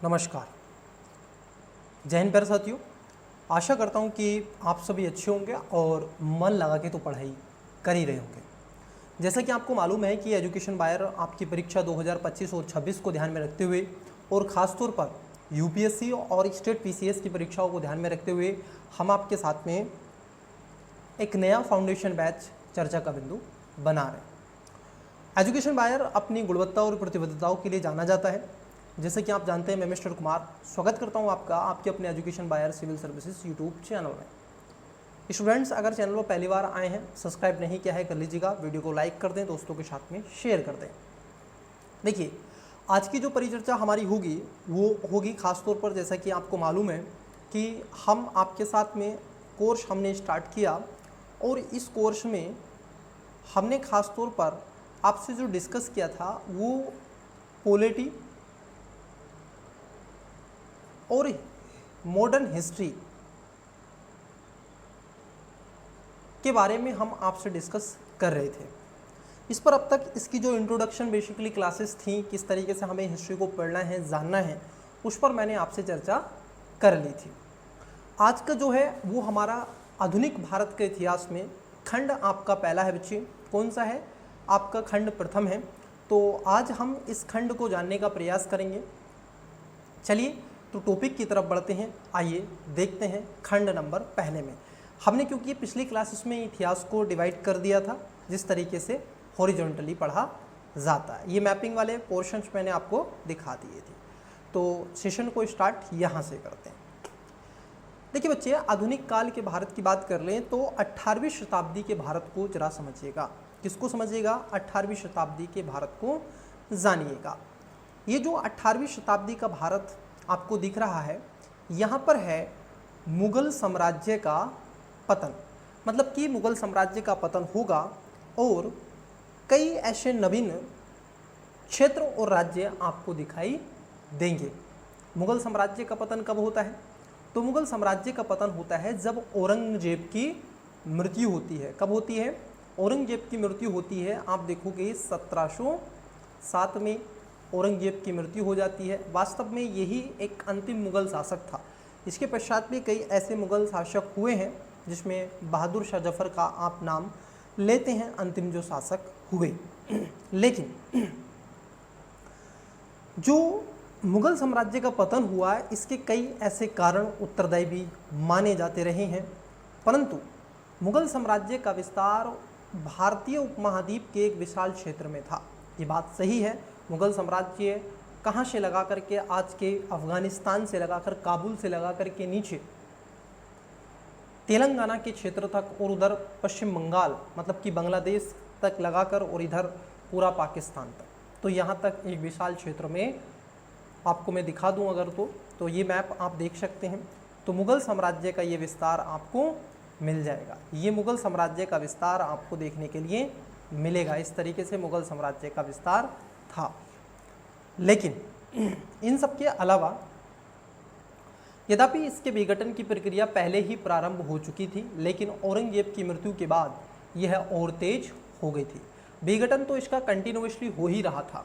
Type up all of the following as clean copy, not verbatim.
नमस्कार। जय हिंद प्यारे साथियों, आशा करता हूँ कि आप सभी अच्छे होंगे और मन लगा के तो पढ़ाई कर ही रहे होंगे। जैसा कि आपको मालूम है कि एजुकेशन बायर आपकी परीक्षा 2025 और 26 को ध्यान में रखते हुए और ख़ासतौर पर यूपीएससी और स्टेट पीसीएस की परीक्षाओं को ध्यान में रखते हुए हम आपके साथ में एक नया फाउंडेशन बैच चर्चा का बिंदु बना रहे हैं। एजुकेशन बायर अपनी गुणवत्ता और प्रतिबद्धताओं के लिए जाना जाता है। जैसे कि आप जानते हैं, मैं मिस्टर कुमार स्वागत करता हूं आपका आपके अपने एजुकेशन बायर सिविल सर्विसेज यूट्यूब चैनल में। स्टूडेंट्स, अगर चैनल पर पहली बार आए हैं, सब्सक्राइब नहीं किया है कर लीजिएगा, वीडियो को लाइक कर दें, दोस्तों के साथ में शेयर कर दें। देखिए, आज की जो परिचर्चा हमारी होगी वो होगी खासतौर पर, जैसा कि आपको मालूम है कि हम आपके साथ में कोर्स हमने स्टार्ट किया और इस कोर्स में हमने खासतौर पर आपसे जो डिस्कस किया था वो पॉलिटी और मॉडर्न हिस्ट्री के बारे में हम आपसे डिस्कस कर रहे थे। इस पर अब तक इसकी जो इंट्रोडक्शन बेसिकली क्लासेस थी, किस तरीके से हमें हिस्ट्री को पढ़ना है, जानना है, उस पर मैंने आपसे चर्चा कर ली थी। आज का जो है वो हमारा आधुनिक भारत के इतिहास में खंड आपका पहला है बच्चे। कौन सा है? आपका खंड प्रथम है। तो आज हम इस खंड को जानने का प्रयास करेंगे। चलिए तो टॉपिक की तरफ बढ़ते हैं। आइए देखते हैं खंड नंबर पहले में। हमने क्योंकि पिछली क्लासेस में इतिहास को डिवाइड कर दिया था जिस तरीके से हॉरिजॉन्टली पढ़ा जाता है, ये मैपिंग वाले पोर्शंस मैंने आपको दिखा दिए थे। तो सेशन को स्टार्ट यहाँ से करते हैं। देखिए बच्चे, आधुनिक काल के भारत की बात कर लें तो 18वीं शताब्दी के भारत को जरा समझिएगा। किसको समझिएगा? 18वीं शताब्दी के भारत को जानिएगा। ये जो 18वीं शताब्दी का भारत आपको दिख रहा है, यहाँ पर है मुगल साम्राज्य का पतन। मतलब कि मुगल साम्राज्य का पतन होगा और कई ऐसे नवीन क्षेत्र और राज्य आपको दिखाई देंगे। मुगल साम्राज्य का पतन कब होता है? तो मुगल साम्राज्य का पतन होता है जब औरंगजेब की मृत्यु होती है। कब होती है? औरंगजेब की मृत्यु होती है, आप देखोगे 1707 में औरंगजेब की मृत्यु हो जाती है। वास्तव में यही एक अंतिम मुगल शासक था। इसके पश्चात भी कई ऐसे मुगल शासक हुए हैं जिसमें बहादुर शाह जफर का आप नाम लेते हैं, अंतिम जो शासक हुए। लेकिन जो मुगल साम्राज्य का पतन हुआ, इसके कई ऐसे कारण उत्तरदायी भी माने जाते रहे हैं। परंतु मुगल साम्राज्य का विस्तार भारतीय उपमहाद्वीप के एक विशाल क्षेत्र में था। ये बात सही है। मुगल साम्राज्य कहाँ से लगा करके, आज के अफगानिस्तान से लगाकर, काबुल से लगा करके नीचे तेलंगाना के क्षेत्र तक और उधर पश्चिम बंगाल मतलब कि बांग्लादेश तक लगाकर और इधर पूरा पाकिस्तान तक, तो यहाँ तक एक विशाल क्षेत्र में आपको मैं दिखा दूँ अगर तो ये मैप आप देख सकते हैं। तो मुगल साम्राज्य का ये विस्तार आपको मिल जाएगा। ये मुगल साम्राज्य का विस्तार आपको देखने के लिए मिलेगा। इस तरीके से मुगल साम्राज्य का विस्तार था। लेकिन इन सब के अलावा यद्यपि इसके विघटन की प्रक्रिया पहले ही प्रारंभ हो चुकी थी, लेकिन औरंगजेब की मृत्यु के बाद यह और तेज हो गई थी। विघटन तो इसका कंटिन्यूअसली हो ही रहा था,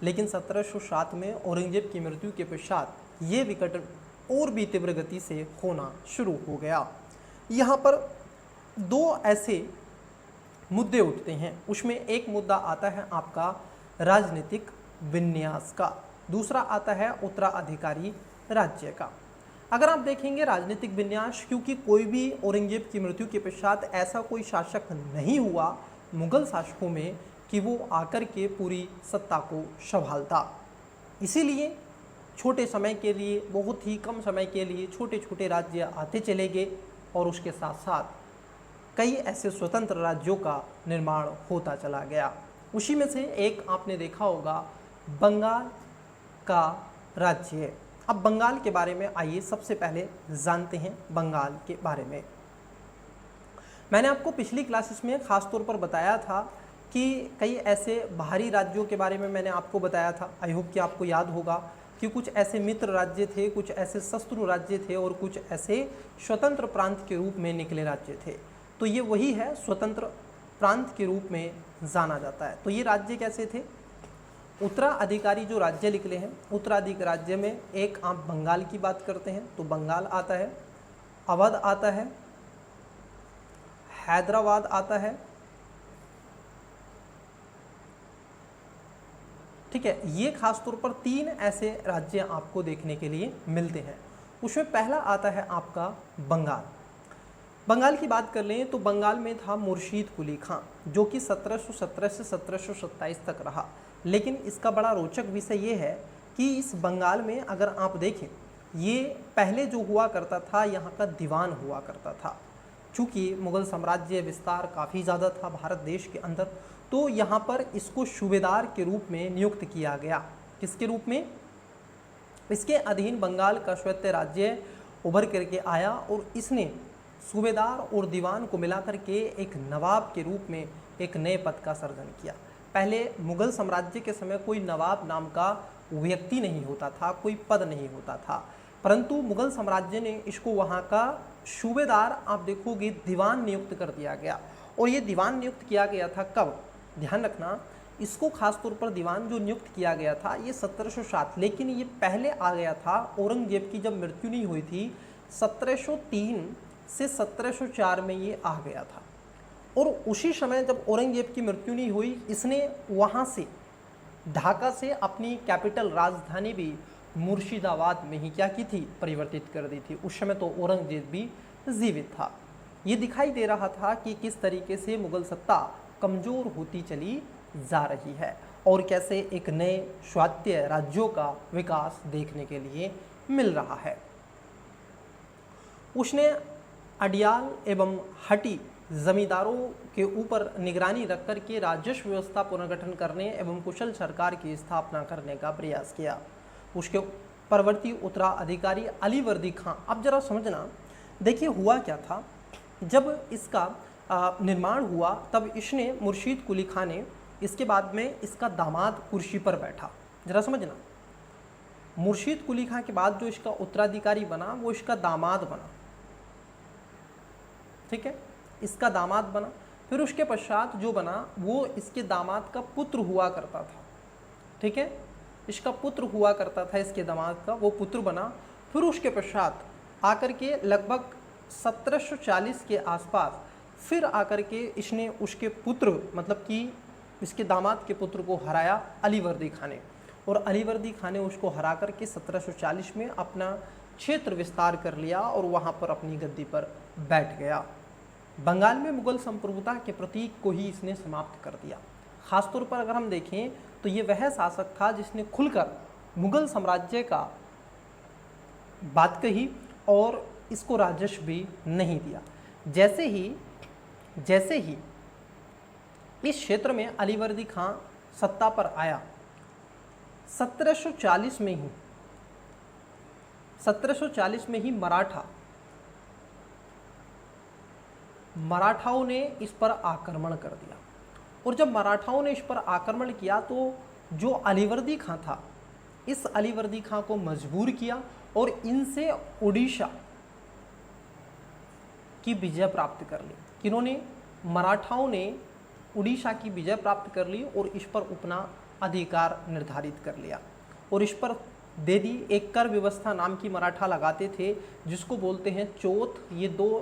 लेकिन 1707 में औरंगजेब की मृत्यु के पश्चात ये विघटन और भी तीव्र गति से होना शुरू हो गया। यहाँ पर दो ऐसे मुद्दे उठते हैं। उसमें एक मुद्दा आता है आपका राजनीतिक विन्यास का, दूसरा आता है उत्तराधिकारी राज्य का। अगर आप देखेंगे राजनीतिक विन्यास, क्योंकि कोई भी औरंगजेब की मृत्यु के पश्चात ऐसा कोई शासक नहीं हुआ मुगल शासकों में कि वो आकर के पूरी सत्ता को संभालता। इसीलिए छोटे समय के लिए, बहुत ही कम समय के लिए छोटे छोटे राज्य आते चले गए और उसके साथ साथ कई ऐसे स्वतंत्र राज्यों का निर्माण होता चला गया। उसी में से एक आपने देखा होगा बंगाल का राज्य। अब बंगाल के बारे में आइए सबसे पहले जानते हैं बंगाल के बारे में। मैंने आपको पिछली क्लासेस में ख़ास तौर पर बताया था कि कई ऐसे बाहरी राज्यों के बारे में मैंने आपको बताया था। आई होप कि आपको याद होगा कि कुछ ऐसे मित्र राज्य थे, कुछ ऐसे शत्रु राज्य थे और कुछ ऐसे स्वतंत्र प्रांत के रूप में निकले राज्य थे। तो ये वही है, स्वतंत्र प्रांत के रूप में जाना जाता है। तो ये राज्य कैसे थे? उत्तराधिकारी जो राज्य निकले हैं, उत्तराधिकारी राज्य में एक आप बंगाल की बात करते हैं तो बंगाल आता है, अवध आता है, हैदराबाद आता है, ठीक है। ये खास तौर पर 3 ऐसे राज्य आपको देखने के लिए मिलते हैं। उसमें पहला आता है आपका बंगाल। बंगाल की बात कर लें तो बंगाल में था मुर्शीद कुली खां, जो कि 1717 से 1727 तक रहा। लेकिन इसका बड़ा रोचक विषय ये है कि इस बंगाल में अगर आप देखें, ये पहले जो हुआ करता था यहाँ का दीवान हुआ करता था। चूँकि मुग़ल साम्राज्य विस्तार काफ़ी ज़्यादा था भारत देश के अंदर, तो यहाँ पर इसको सूबेदार के रूप में नियुक्त किया गया। किसके रूप में? इसके अधीन बंगाल का स्वायत्त राज्य उभर करके आया और इसने सूबेदार और दीवान को मिलाकर के एक नवाब के रूप में एक नए पद का सृजन किया। पहले मुग़ल साम्राज्य के समय कोई नवाब नाम का व्यक्ति नहीं होता था, कोई पद नहीं होता था, परंतु मुग़ल साम्राज्य ने इसको वहाँ का सूबेदार, आप देखोगे, दीवान नियुक्त कर दिया गया। और ये दीवान नियुक्त किया गया था कब? ध्यान रखना, इसको खास तौर पर दीवान जो नियुक्त किया गया था ये 1707, लेकिन ये पहले आ गया था औरंगजेब की जब मृत्यु नहीं हुई थी 1703 से 1704 में ये आ गया था। और उसी समय जब औरंगजेब की मृत्यु नहीं हुई, इसने वहाँ से ढाका से अपनी कैपिटल राजधानी भी मुर्शिदाबाद में ही क्या की थी? परिवर्तित कर दी थी। उस समय तो औरंगजेब भी जीवित था। ये दिखाई दे रहा था कि किस तरीके से मुग़ल सत्ता कमज़ोर होती चली जा रही है और कैसे एक नए स्वायत्त राज्यों का विकास देखने के लिए मिल रहा है। उसने अडियाल एवं हटी जमींदारों के ऊपर निगरानी रख कर के राजस्व व्यवस्था पुनर्गठन करने एवं कुशल सरकार की स्थापना करने का प्रयास किया। उसके परवर्ती उत्तराधिकारी अलीवर्दी खां। अब जरा समझना, देखिए हुआ क्या था, जब इसका निर्माण हुआ तब इसने मुर्शीद कुली खां ने, इसके बाद में इसका दामाद कुर्सी पर बैठा। जरा समझना, मुर्शीद कुली खां के बाद जो इसका उत्तराधिकारी बना वो इसका दामाद बना, ठीक है, इसका दामाद बना। फिर उसके पश्चात जो बना वो इसके दामाद का पुत्र हुआ करता था, ठीक है, इसका पुत्र हुआ करता था, इसके दामाद का वो पुत्र बना। फिर उसके पश्चात आकर के लगभग 1740 के आसपास फिर आकर के इसने उसके पुत्र, मतलब कि इसके दामाद के पुत्र को हराया अलीवर्दी खां ने, और अलीवर्दी खां ने उसको हरा करके 1740 में अपना क्षेत्र विस्तार कर लिया और वहाँ पर अपनी गद्दी पर बैठ गया। बंगाल में मुग़ल संप्रभुता के प्रतीक को ही इसने समाप्त कर दिया। खासतौर पर अगर हम देखें तो ये वह शासक था जिसने खुलकर मुग़ल साम्राज्य का बात कही और इसको राजस्व भी नहीं दिया। जैसे ही इस क्षेत्र में अलीवर्दी खां सत्ता पर आया, 1740 में ही मराठाओं ने इस पर आक्रमण कर दिया। और जब मराठाओं ने इस पर आक्रमण किया तो जो अलीवर्दी खां था, इस अलीवर्दी खां को मजबूर किया और इनसे उड़ीसा की विजय प्राप्त कर ली। किन्होंने? मराठाओं ने उड़ीसा की विजय प्राप्त कर ली और इस पर अपना अधिकार निर्धारित कर लिया और इस पर दे दी। एक कर व्यवस्था नाम की मराठा लगाते थे जिसको बोलते हैं चौथ, ये 2,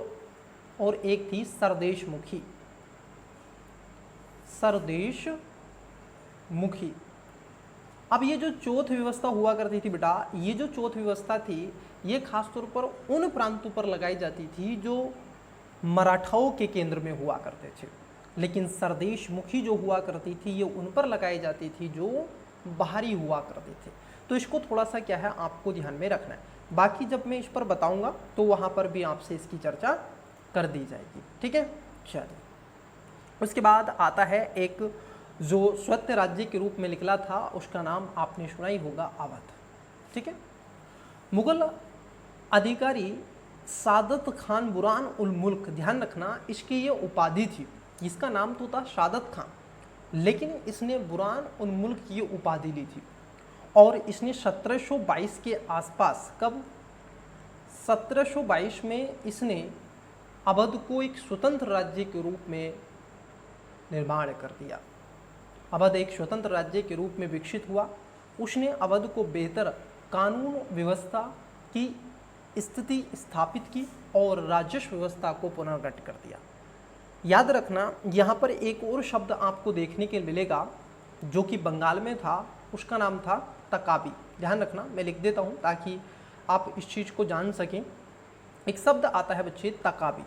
और एक थी सरदेशमुखी। अब ये जो चौथ व्यवस्था हुआ करती थी बेटा, ये जो चौथ व्यवस्था थी ये खासतौर पर उन प्रांतों पर लगाई जाती थी जो मराठाओं के केंद्र में हुआ करते थे, लेकिन सरदेशमुखी जो हुआ करती थी ये उन पर लगाई जाती थी जो बाहरी हुआ करते थे। तो इसको थोड़ा सा क्या है आपको ध्यान में रखना है। बाकी जब मैं इस पर बताऊंगा तो वहाँ पर भी आपसे इसकी चर्चा कर दी जाएगी, ठीक है। चलिए, उसके बाद आता है एक जो स्वायत्त राज्य के रूप में निकला था, उसका नाम आपने सुना ही होगा, अवध, ठीक है। मुगल अधिकारी सादत खान बुरान उल मुल्क, ध्यान रखना इसकी ये उपाधि थी, इसका नाम तो था सादत खान, लेकिन इसने बुरान उल मुल्क की ये उपाधि ली थी। और इसने 1722 के आसपास, कब? 1722 में इसने अवध को एक स्वतंत्र राज्य के रूप में निर्माण कर दिया। अवध एक स्वतंत्र राज्य के रूप में विकसित हुआ। उसने अवध को बेहतर कानून व्यवस्था की स्थिति स्थापित की और राजस्व व्यवस्था को पुनर्गठित कर दिया। याद रखना, यहाँ पर एक और शब्द आपको देखने के मिलेगा जो कि बंगाल में था, उसका नाम था तकाबी। ध्यान रखना, मैं लिख देता हूँ ताकि आप इस चीज़ को जान सकें। एक शब्द आता है बच्चे तकाबी।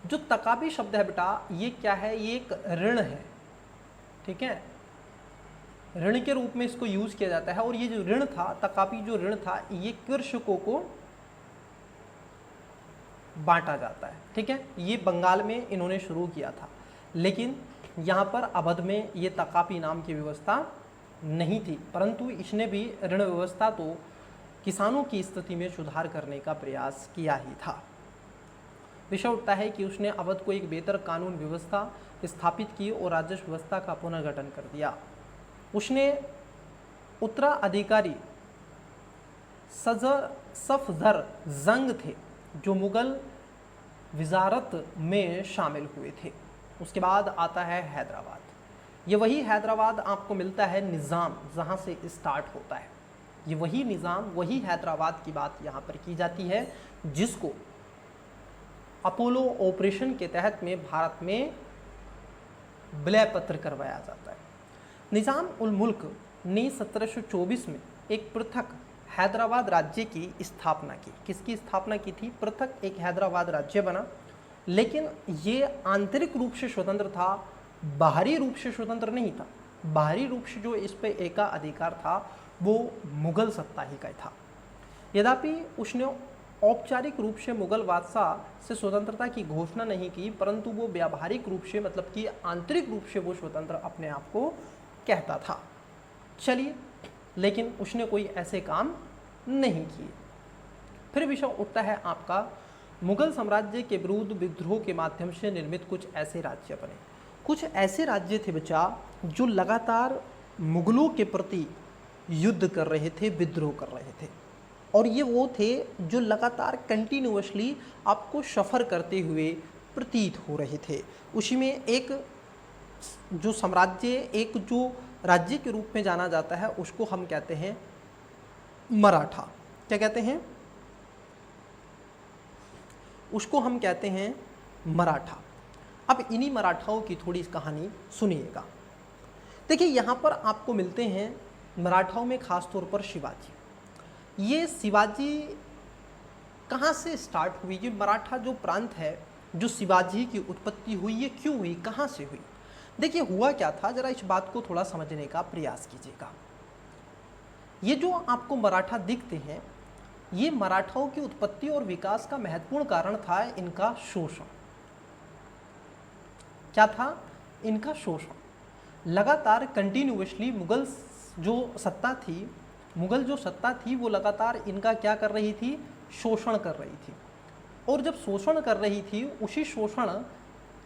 जो तकाबी शब्द है बेटा, ये क्या है? ये एक ऋण है, ठीक है, ऋण के रूप में इसको यूज किया जाता है। और ये जो ऋण था, तकाबी जो ऋण था, ये कृषकों को बांटा जाता है, ठीक है। ये बंगाल में इन्होंने शुरू किया था, लेकिन यहाँ पर अवध में ये तकाबी नाम की व्यवस्था नहीं थी, परंतु इसने भी ऋण व्यवस्था तो किसानों की स्थिति में सुधार करने का प्रयास किया ही था। विषय उठता है कि उसने अवध को एक बेहतर कानून व्यवस्था स्थापित की और राजस्व व्यवस्था का पुनर्गठन कर दिया। उसने उत्तराधिकारी सफदर जंग थे जो मुगल विजारत में शामिल हुए थे। उसके बाद आता है हैदराबाद। ये वही हैदराबाद आपको मिलता है निज़ाम जहाँ से स्टार्ट होता है। ये वही निज़ाम, वही हैदराबाद की बात यहाँ पर की जाती है जिसको अपोलो ऑपरेशन के तहत में भारत में विलय पत्र करवाया जाता है। निज़ाम उल मुल्क ने 1724 में एक पृथक हैदराबाद राज्य की स्थापना की। किसकी स्थापना की थी? पृथक एक हैदराबाद राज्य बना, लेकिन ये आंतरिक रूप से स्वतंत्र था, बाहरी रूप से स्वतंत्र नहीं था। बाहरी रूप से जो इस पे एका अधिकार था वो मुगल सत्ता ही का था। यद्यपि उसने औपचारिक रूप से मुगल बादशाह से स्वतंत्रता की घोषणा नहीं की, परंतु वो व्यावहारिक रूप से, मतलब कि आंतरिक रूप से वो स्वतंत्र अपने आप को कहता था। चलिए, लेकिन उसने कोई ऐसे काम नहीं किए। फिर विषय उठता है आपका मुगल साम्राज्य के विरुद्ध विद्रोह के माध्यम से निर्मित कुछ ऐसे राज्य बने। कुछ ऐसे राज्य थे बच्चा जो लगातार मुगलों के प्रति युद्ध कर रहे थे, विद्रोह कर रहे थे, और ये वो थे जो लगातार कंटिन्यूअसली आपको सफ़र करते हुए प्रतीत हो रहे थे। उसी में एक जो साम्राज्य, एक जो राज्य के रूप में जाना जाता है, उसको हम कहते हैं मराठा। क्या कहते हैं? उसको हम कहते हैं मराठा। अब इन्हीं मराठाओं की थोड़ी कहानी सुनिएगा। देखिए, यहाँ पर आपको मिलते हैं मराठाओं में खास तौर पर शिवाजी। ये शिवाजी कहाँ से स्टार्ट हुई? ये मराठा जो प्रांत है, जो शिवाजी की उत्पत्ति हुई, ये क्यों हुई, कहाँ से हुई? देखिए, हुआ क्या था, जरा इस बात को थोड़ा समझने का प्रयास कीजिएगा। ये जो आपको मराठा दिखते हैं, ये मराठाओं की उत्पत्ति और विकास का महत्वपूर्ण कारण था इनका शोषण। क्या था? इनका शोषण। लगातार कंटिन्यूअसली मुगल जो सत्ता थी वो लगातार इनका क्या कर रही थी? शोषण कर रही थी। और जब शोषण कर रही थी, उसी शोषण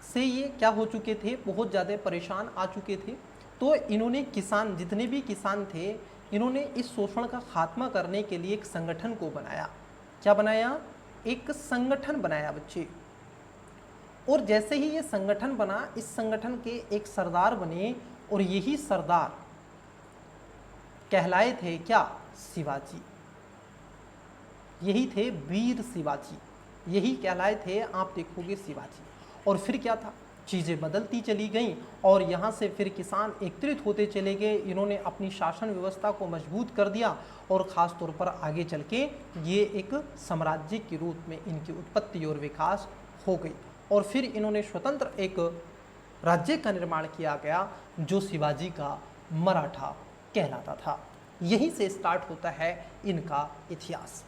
से ये क्या हो चुके थे? बहुत ज़्यादा परेशान आ चुके थे। तो इन्होंने किसान, जितने भी किसान थे, इन्होंने इस शोषण का खात्मा करने के लिए एक संगठन को बनाया। क्या बनाया? एक संगठन बनाया बच्चे। और जैसे ही ये संगठन बना, इस संगठन के एक सरदार बने, और यही सरदार कहलाए थे क्या? शिवाजी। यही थे वीर शिवाजी, यही कहलाए थे, आप देखोगे, शिवाजी। और फिर क्या था? चीज़ें बदलती चली गईं और यहाँ से फिर किसान एकत्रित होते चले गए। इन्होंने अपनी शासन व्यवस्था को मजबूत कर दिया और ख़ास तौर पर आगे चल के ये एक साम्राज्य के रूप में इनकी उत्पत्ति और विकास हो गई। और फिर इन्होंने स्वतंत्र एक राज्य का निर्माण किया गया जो शिवाजी का मराठा कहलाता था। यहीं से स्टार्ट होता है इनका इतिहास।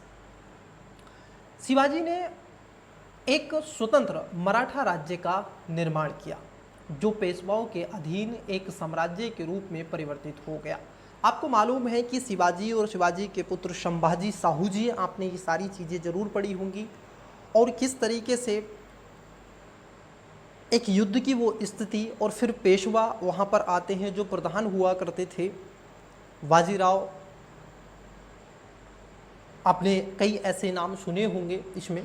शिवाजी ने एक स्वतंत्र मराठा राज्य का निर्माण किया जो पेशवाओं के अधीन एक साम्राज्य के रूप में परिवर्तित हो गया। आपको मालूम है कि शिवाजी और शिवाजी के पुत्र संभाजी साहू जी, आपने ये सारी चीज़ें ज़रूर पढ़ी होंगी, और किस तरीके से एक युद्ध की वो स्थिति, और फिर पेशवा वहाँ पर आते हैं जो प्रधान हुआ करते थे, बाजीराव। आपने कई ऐसे नाम सुने होंगे इसमें,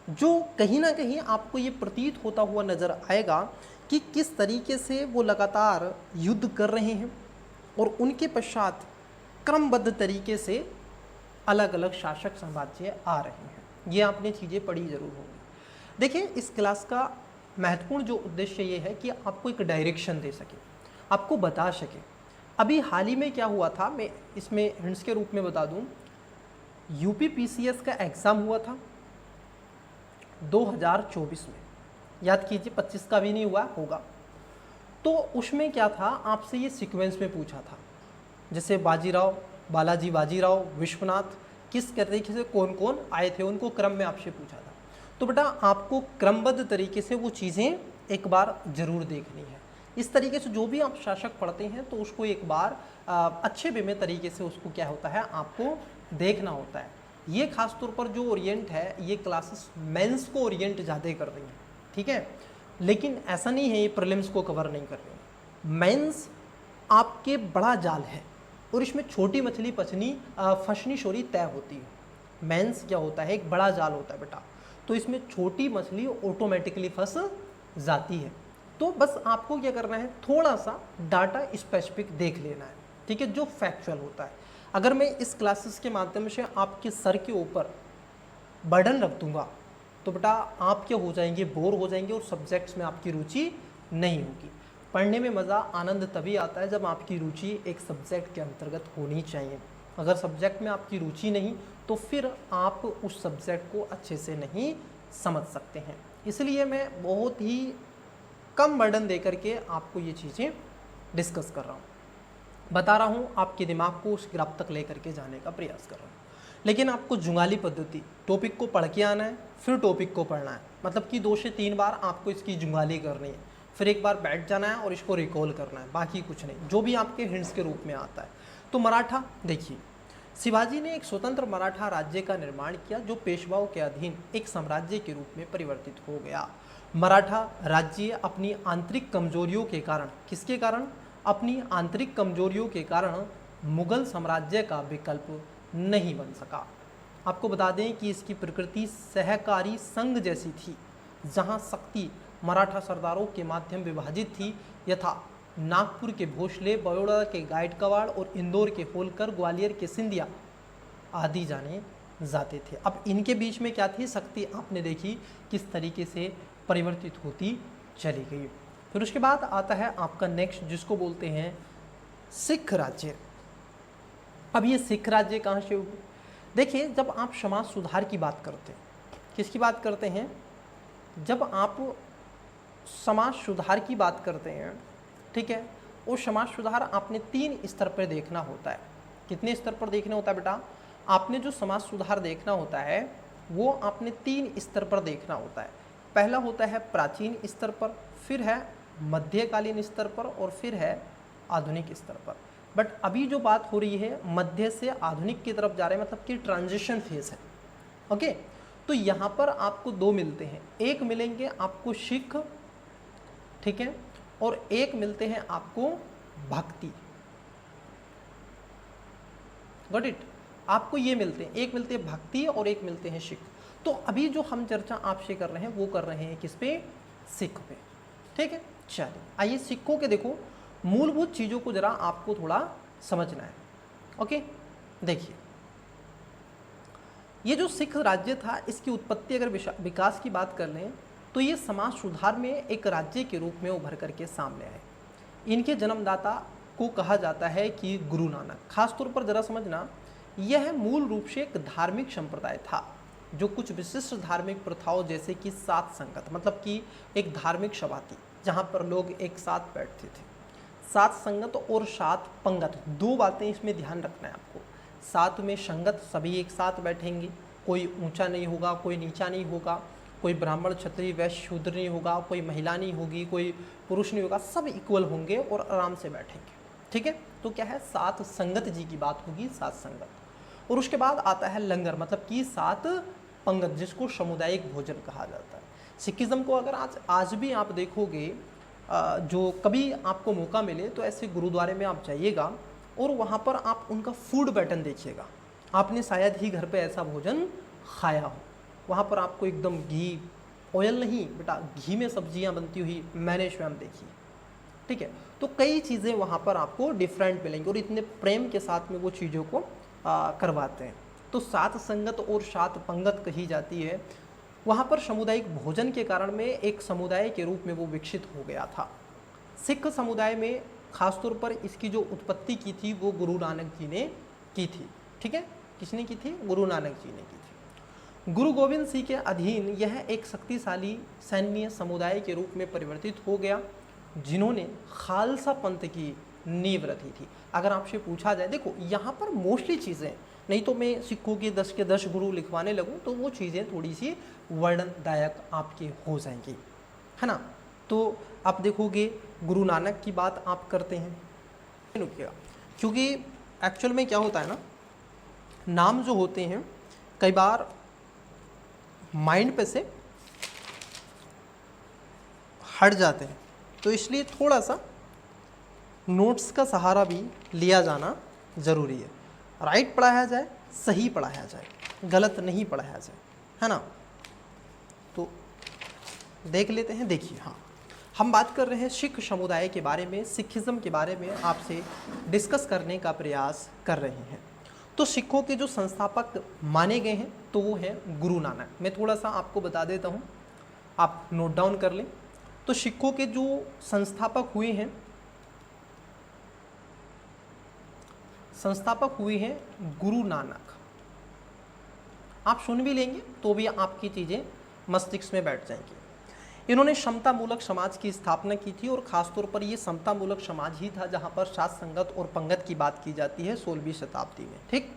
जो कहीं ना कहीं आपको ये प्रतीत होता हुआ नज़र आएगा कि किस तरीके से वो लगातार युद्ध कर रहे हैं और उनके पश्चात क्रमबद्ध तरीके से अलग अलग शासक साम्राज्य आ रहे हैं। ये आपने चीज़ें पढ़ी जरूर होंगी। देखिए, इस क्लास का महत्वपूर्ण जो उद्देश्य ये है कि आपको एक डायरेक्शन दे सके, आपको बता सके। अभी हाल ही में क्या हुआ था, मैं इसमें हिंट्स के रूप में बता दूं, यूपीपीसीएस का एग्ज़ाम हुआ था 2024 में, याद कीजिए 25 का भी नहीं हुआ होगा। तो उसमें क्या था, आपसे ये सीक्वेंस में पूछा था, जैसे बाजीराव, बालाजी बाजीराव, विश्वनाथ, किस तरीके से कौन कौन आए थे, उनको क्रम में आपसे पूछा था। तो बेटा आपको क्रमबद्ध तरीके से वो चीज़ें एक बार ज़रूर देखनी है। इस तरीके से जो भी आप शासक पढ़ते हैं तो उसको एक बार अच्छे वे में तरीके से उसको क्या होता है, आपको देखना होता है। ये खास तौर पर जो ओरिएंट है, ये क्लासेस मेंस को ओरिएंट ज़्यादा कर रही हैं, ठीक है, लेकिन ऐसा नहीं है ये प्रीलिम्स को कवर नहीं कर रही हैं। मेंस आपके बड़ा जाल है और इसमें छोटी मछली फंसनी शोरी तय होती है। मेंस क्या होता है, एक बड़ा जाल होता है बेटा, तो इसमें छोटी मछली ऑटोमेटिकली फंस जाती है। तो बस आपको क्या करना है, थोड़ा सा डाटा स्पेसिफिक देख लेना है, ठीक है, जो फैक्चुअल होता है। अगर मैं इस क्लासेस के माध्यम से आपके सर के ऊपर बर्डन रख दूंगा तो बेटा आप क्या हो जाएंगे, बोर हो जाएंगे और सब्जेक्ट्स में आपकी रुचि नहीं होगी। पढ़ने में मज़ा, आनंद तभी आता है जब आपकी रुचि एक सब्जेक्ट के अंतर्गत होनी चाहिए। अगर सब्जेक्ट में आपकी रुचि नहीं तो फिर आप उस सब्जेक्ट को अच्छे से नहीं समझ सकते हैं। इसलिए मैं बहुत ही कम बर्डन दे करके आपको ये चीज़ें डिस्कस कर रहा हूँ, बता रहा हूँ, आपके दिमाग को उस ग्राफ तक ले करके जाने का प्रयास कर रहा हूँ। लेकिन आपको जुगाली पद्धति, टॉपिक को पढ़ के आना है, फिर टॉपिक को पढ़ना है, मतलब कि 2 से 3 बार आपको इसकी जुगाली करनी है, फिर एक बार बैठ जाना है और इसको रिकॉल करना है, बाकी कुछ नहीं, जो भी आपके हिंट्स के रूप में आता है। तो मराठा देखिए, शिवाजी ने एक स्वतंत्र मराठा राज्य का निर्माण किया जो पेशवाओं के अधीन एक साम्राज्य के रूप में परिवर्तित हो गया। मराठा राज्य अपनी आंतरिक कमजोरियों के कारण, किसके कारण, अपनी आंतरिक कमजोरियों के कारण मुगल साम्राज्य का विकल्प नहीं बन सका। आपको बता दें कि इसकी प्रकृति सहकारी संघ जैसी थी, जहां शक्ति मराठा सरदारों के माध्यम विभाजित थी, यथा नागपुर के भोसले, बड़ौदा के गायकवाड़ और इंदौर के होलकर, ग्वालियर के सिंधिया आदि जाने जाते थे। अब इनके बीच में क्या थी, शक्ति आपने देखी किस तरीके से परिवर्तित होती चली गई। फिर उसके बाद आता है आपका नेक्स्ट, जिसको बोलते हैं सिख राज्य। अब ये सिख राज्य कहाँ से हुई? देखिए, जब आप समाज सुधार की बात करते हैं, किसकी बात करते हैं, जब आप समाज सुधार की बात करते हैं, ठीक है, वो समाज सुधार आपने 3 स्तर पर देखना होता है। कितने स्तर पर देखना होता है बेटा? आपने जो समाज सुधार देखना होता है वो आपने 3 स्तर पर देखना होता है। पहला होता है प्राचीन स्तर पर, फिर है मध्यकालीन स्तर पर और फिर है आधुनिक स्तर पर। बट अभी जो बात हो रही है मध्य से आधुनिक की तरफ जा रहे हैं, मतलब कि ट्रांजिशन फेज है। ओके, तो यहाँ पर आपको 2 मिलते हैं, एक मिलेंगे आपको सिख, ठीक है, और एक मिलते हैं आपको भक्ति। Got it? आपको ये मिलते हैं, एक मिलते हैं भक्ति और एक मिलते हैं सिख। तो अभी जो हम चर्चा आपसे कर रहे हैं वो कर रहे हैं किस पे? सिख पे, ठीक है। चलिए आइए सिखों के देखो मूलभूत चीज़ों को जरा आपको थोड़ा समझना है। ओके, देखिए ये जो सिख राज्य था इसकी उत्पत्ति अगर विकास की बात कर लें तो ये समाज सुधार में एक राज्य के रूप में उभर करके सामने आए। इनके जन्मदाता को कहा जाता है कि गुरु नानक। खास तौर पर जरा समझना, यह मूल रूप से एक धार्मिक संप्रदाय था जो कुछ विशिष्ट धार्मिक प्रथाओं जैसे कि सात संगत, मतलब कि एक धार्मिक सभा थी जहाँ पर लोग एक साथ बैठते थे। सात संगत और सात पंगत, 2 बातें इसमें ध्यान रखना है आपको। साथ में संगत, सभी एक साथ बैठेंगे, कोई ऊंचा नहीं होगा, कोई नीचा नहीं होगा, कोई ब्राह्मण क्षत्रिय वैश्य शूद्र नहीं होगा, कोई महिला नहीं होगी, कोई पुरुष नहीं होगा, सब इक्वल होंगे और आराम से बैठेंगे, ठीक है। तो क्या है, सात संगत जी की बात होगी, सात संगत। और उसके बाद आता है लंगर, मतलब कि 7 पंगत, जिसको सामुदायिक भोजन कहा जाता है। सिखिज्म को अगर आज भी आप देखोगे, जो कभी आपको मौका मिले तो ऐसे गुरुद्वारे में आप जाइएगा और वहाँ पर आप उनका फूड पैटर्न देखिएगा। आपने शायद ही घर पे ऐसा भोजन खाया हो। वहाँ पर आपको एकदम घी, ऑयल नहीं बेटा, घी में सब्जियां बनती हुई मैंने स्वयं देखी। ठीक है, तो कई चीज़ें वहाँ पर आपको डिफरेंट मिलेंगी और इतने प्रेम के साथ में वो चीज़ों को करवाते हैं। तो सात संगत और सात पंगत कही जाती है। वहाँ पर सामुदायिक भोजन के कारण में एक समुदाय के रूप में वो विकसित हो गया था। सिख समुदाय में खासतौर पर इसकी जो उत्पत्ति की थी वो गुरु नानक जी ने की थी। ठीक है, किसने की थी? गुरु नानक जी ने की थी। गुरु गोविंद सिंह के अधीन यह एक शक्तिशाली सैन्य समुदाय के रूप में परिवर्तित हो गया, जिन्होंने खालसा पंथ की नींव रखी थी। अगर आपसे पूछा जाए, देखो यहाँ पर मोस्टली चीज़ें, नहीं तो मैं सिखों के 10 के 10 गुरु लिखवाने लगूँ तो वो चीज़ें थोड़ी सी वर्णनदायक आपके हो जाएंगी, है ना। तो आप देखोगे गुरु नानक की बात आप करते हैं, क्योंकि एक्चुअल में क्या होता है ना, नाम जो होते हैं कई बार माइंड पे से हट जाते हैं, तो इसलिए थोड़ा सा नोट्स का सहारा भी लिया जाना ज़रूरी है। राइट पढ़ाया जाए, सही पढ़ाया जाए, गलत नहीं पढ़ाया जाए, है ना। तो देख लेते हैं। देखिए, हाँ, हम बात कर रहे हैं सिख समुदाय के बारे में, सिखिज़्म के बारे में आपसे डिस्कस करने का प्रयास कर रहे हैं। तो सिखों के जो संस्थापक माने गए हैं तो वो हैं गुरु नानक। मैं थोड़ा सा आपको बता देता हूँ, आप नोट डाउन कर लें। तो सिखों के जो संस्थापक हुए हैं, गुरु नानक। आप सुन भी लेंगे तो भी आपकी चीज़ें मस्तिष्क में बैठ जाएंगी। इन्होंने समता मूलक समाज की स्थापना की थी और ख़ासतौर पर ये समता मूलक समाज ही था जहाँ पर सात संगत और पंगत की बात की जाती है 16वीं शताब्दी में। ठीक,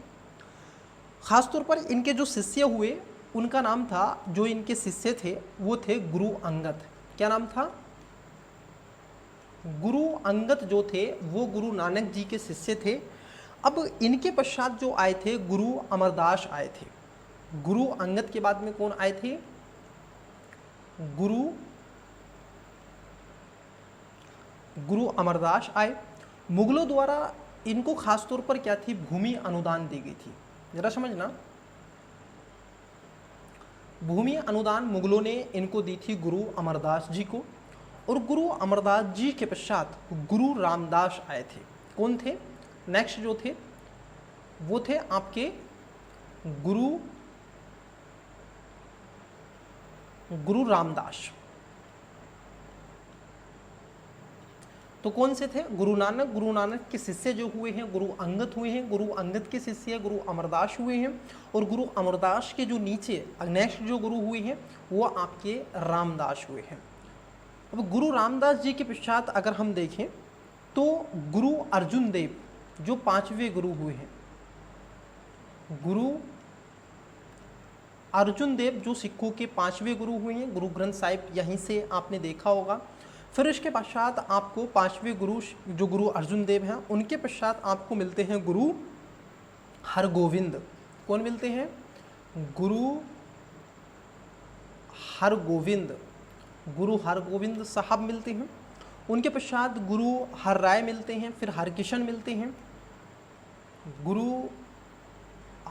ख़ासतौर पर इनके जो शिष्य हुए उनका नाम था, जो इनके शिष्य थे वो थे गुरु अंगद। क्या नाम था? गुरु अंगद जो थे वो गुरु नानक जी के शिष्य थे। अब इनके पश्चात जो आए थे गुरु अमरदास आए थे। गुरु अंगद के बाद में कौन आए थे? गुरु अमरदास आए। मुगलों द्वारा इनको खासतौर पर क्या थी? भूमि अनुदान दी गई थी। जरा समझना, भूमि अनुदान मुगलों ने इनको दी थी गुरु अमरदास जी को। और गुरु अमरदास जी के पश्चात गुरु रामदास आए थे। कौन थे? नेक्स्ट जो थे वो थे आपके गुरु रामदास। तो कौन से थे? गुरु नानक के शिष्य जो हुए हैं गुरु अंगद हुए हैं। गुरु अंगद के शिष्य गुरु अमरदास हुए हैं। और गुरु अमरदास के जो नीचे नेक्स्ट जो गुरु हुए हैं वो आपके रामदास हुए हैं। अब गुरु रामदास जी के पश्चात अगर हम देखें तो गुरु अर्जुन देव जो 5वें गुरु हुए हैं, गुरु अर्जुन देव जो सिखों के 5वें गुरु हुए हैं। गुरु ग्रंथ साहिब यहीं से आपने देखा होगा। फिर इसके पश्चात आपको 5वें गुरु जो गुरु अर्जुन देव हैं उनके पश्चात आपको मिलते हैं गुरु हरगोविंद। कौन मिलते हैं? गुरु हरगोविंद साहब मिलते हैं। उनके पश्चात गुरु हरराय मिलते हैं। फिर हरकिशन मिलते हैं। गुरु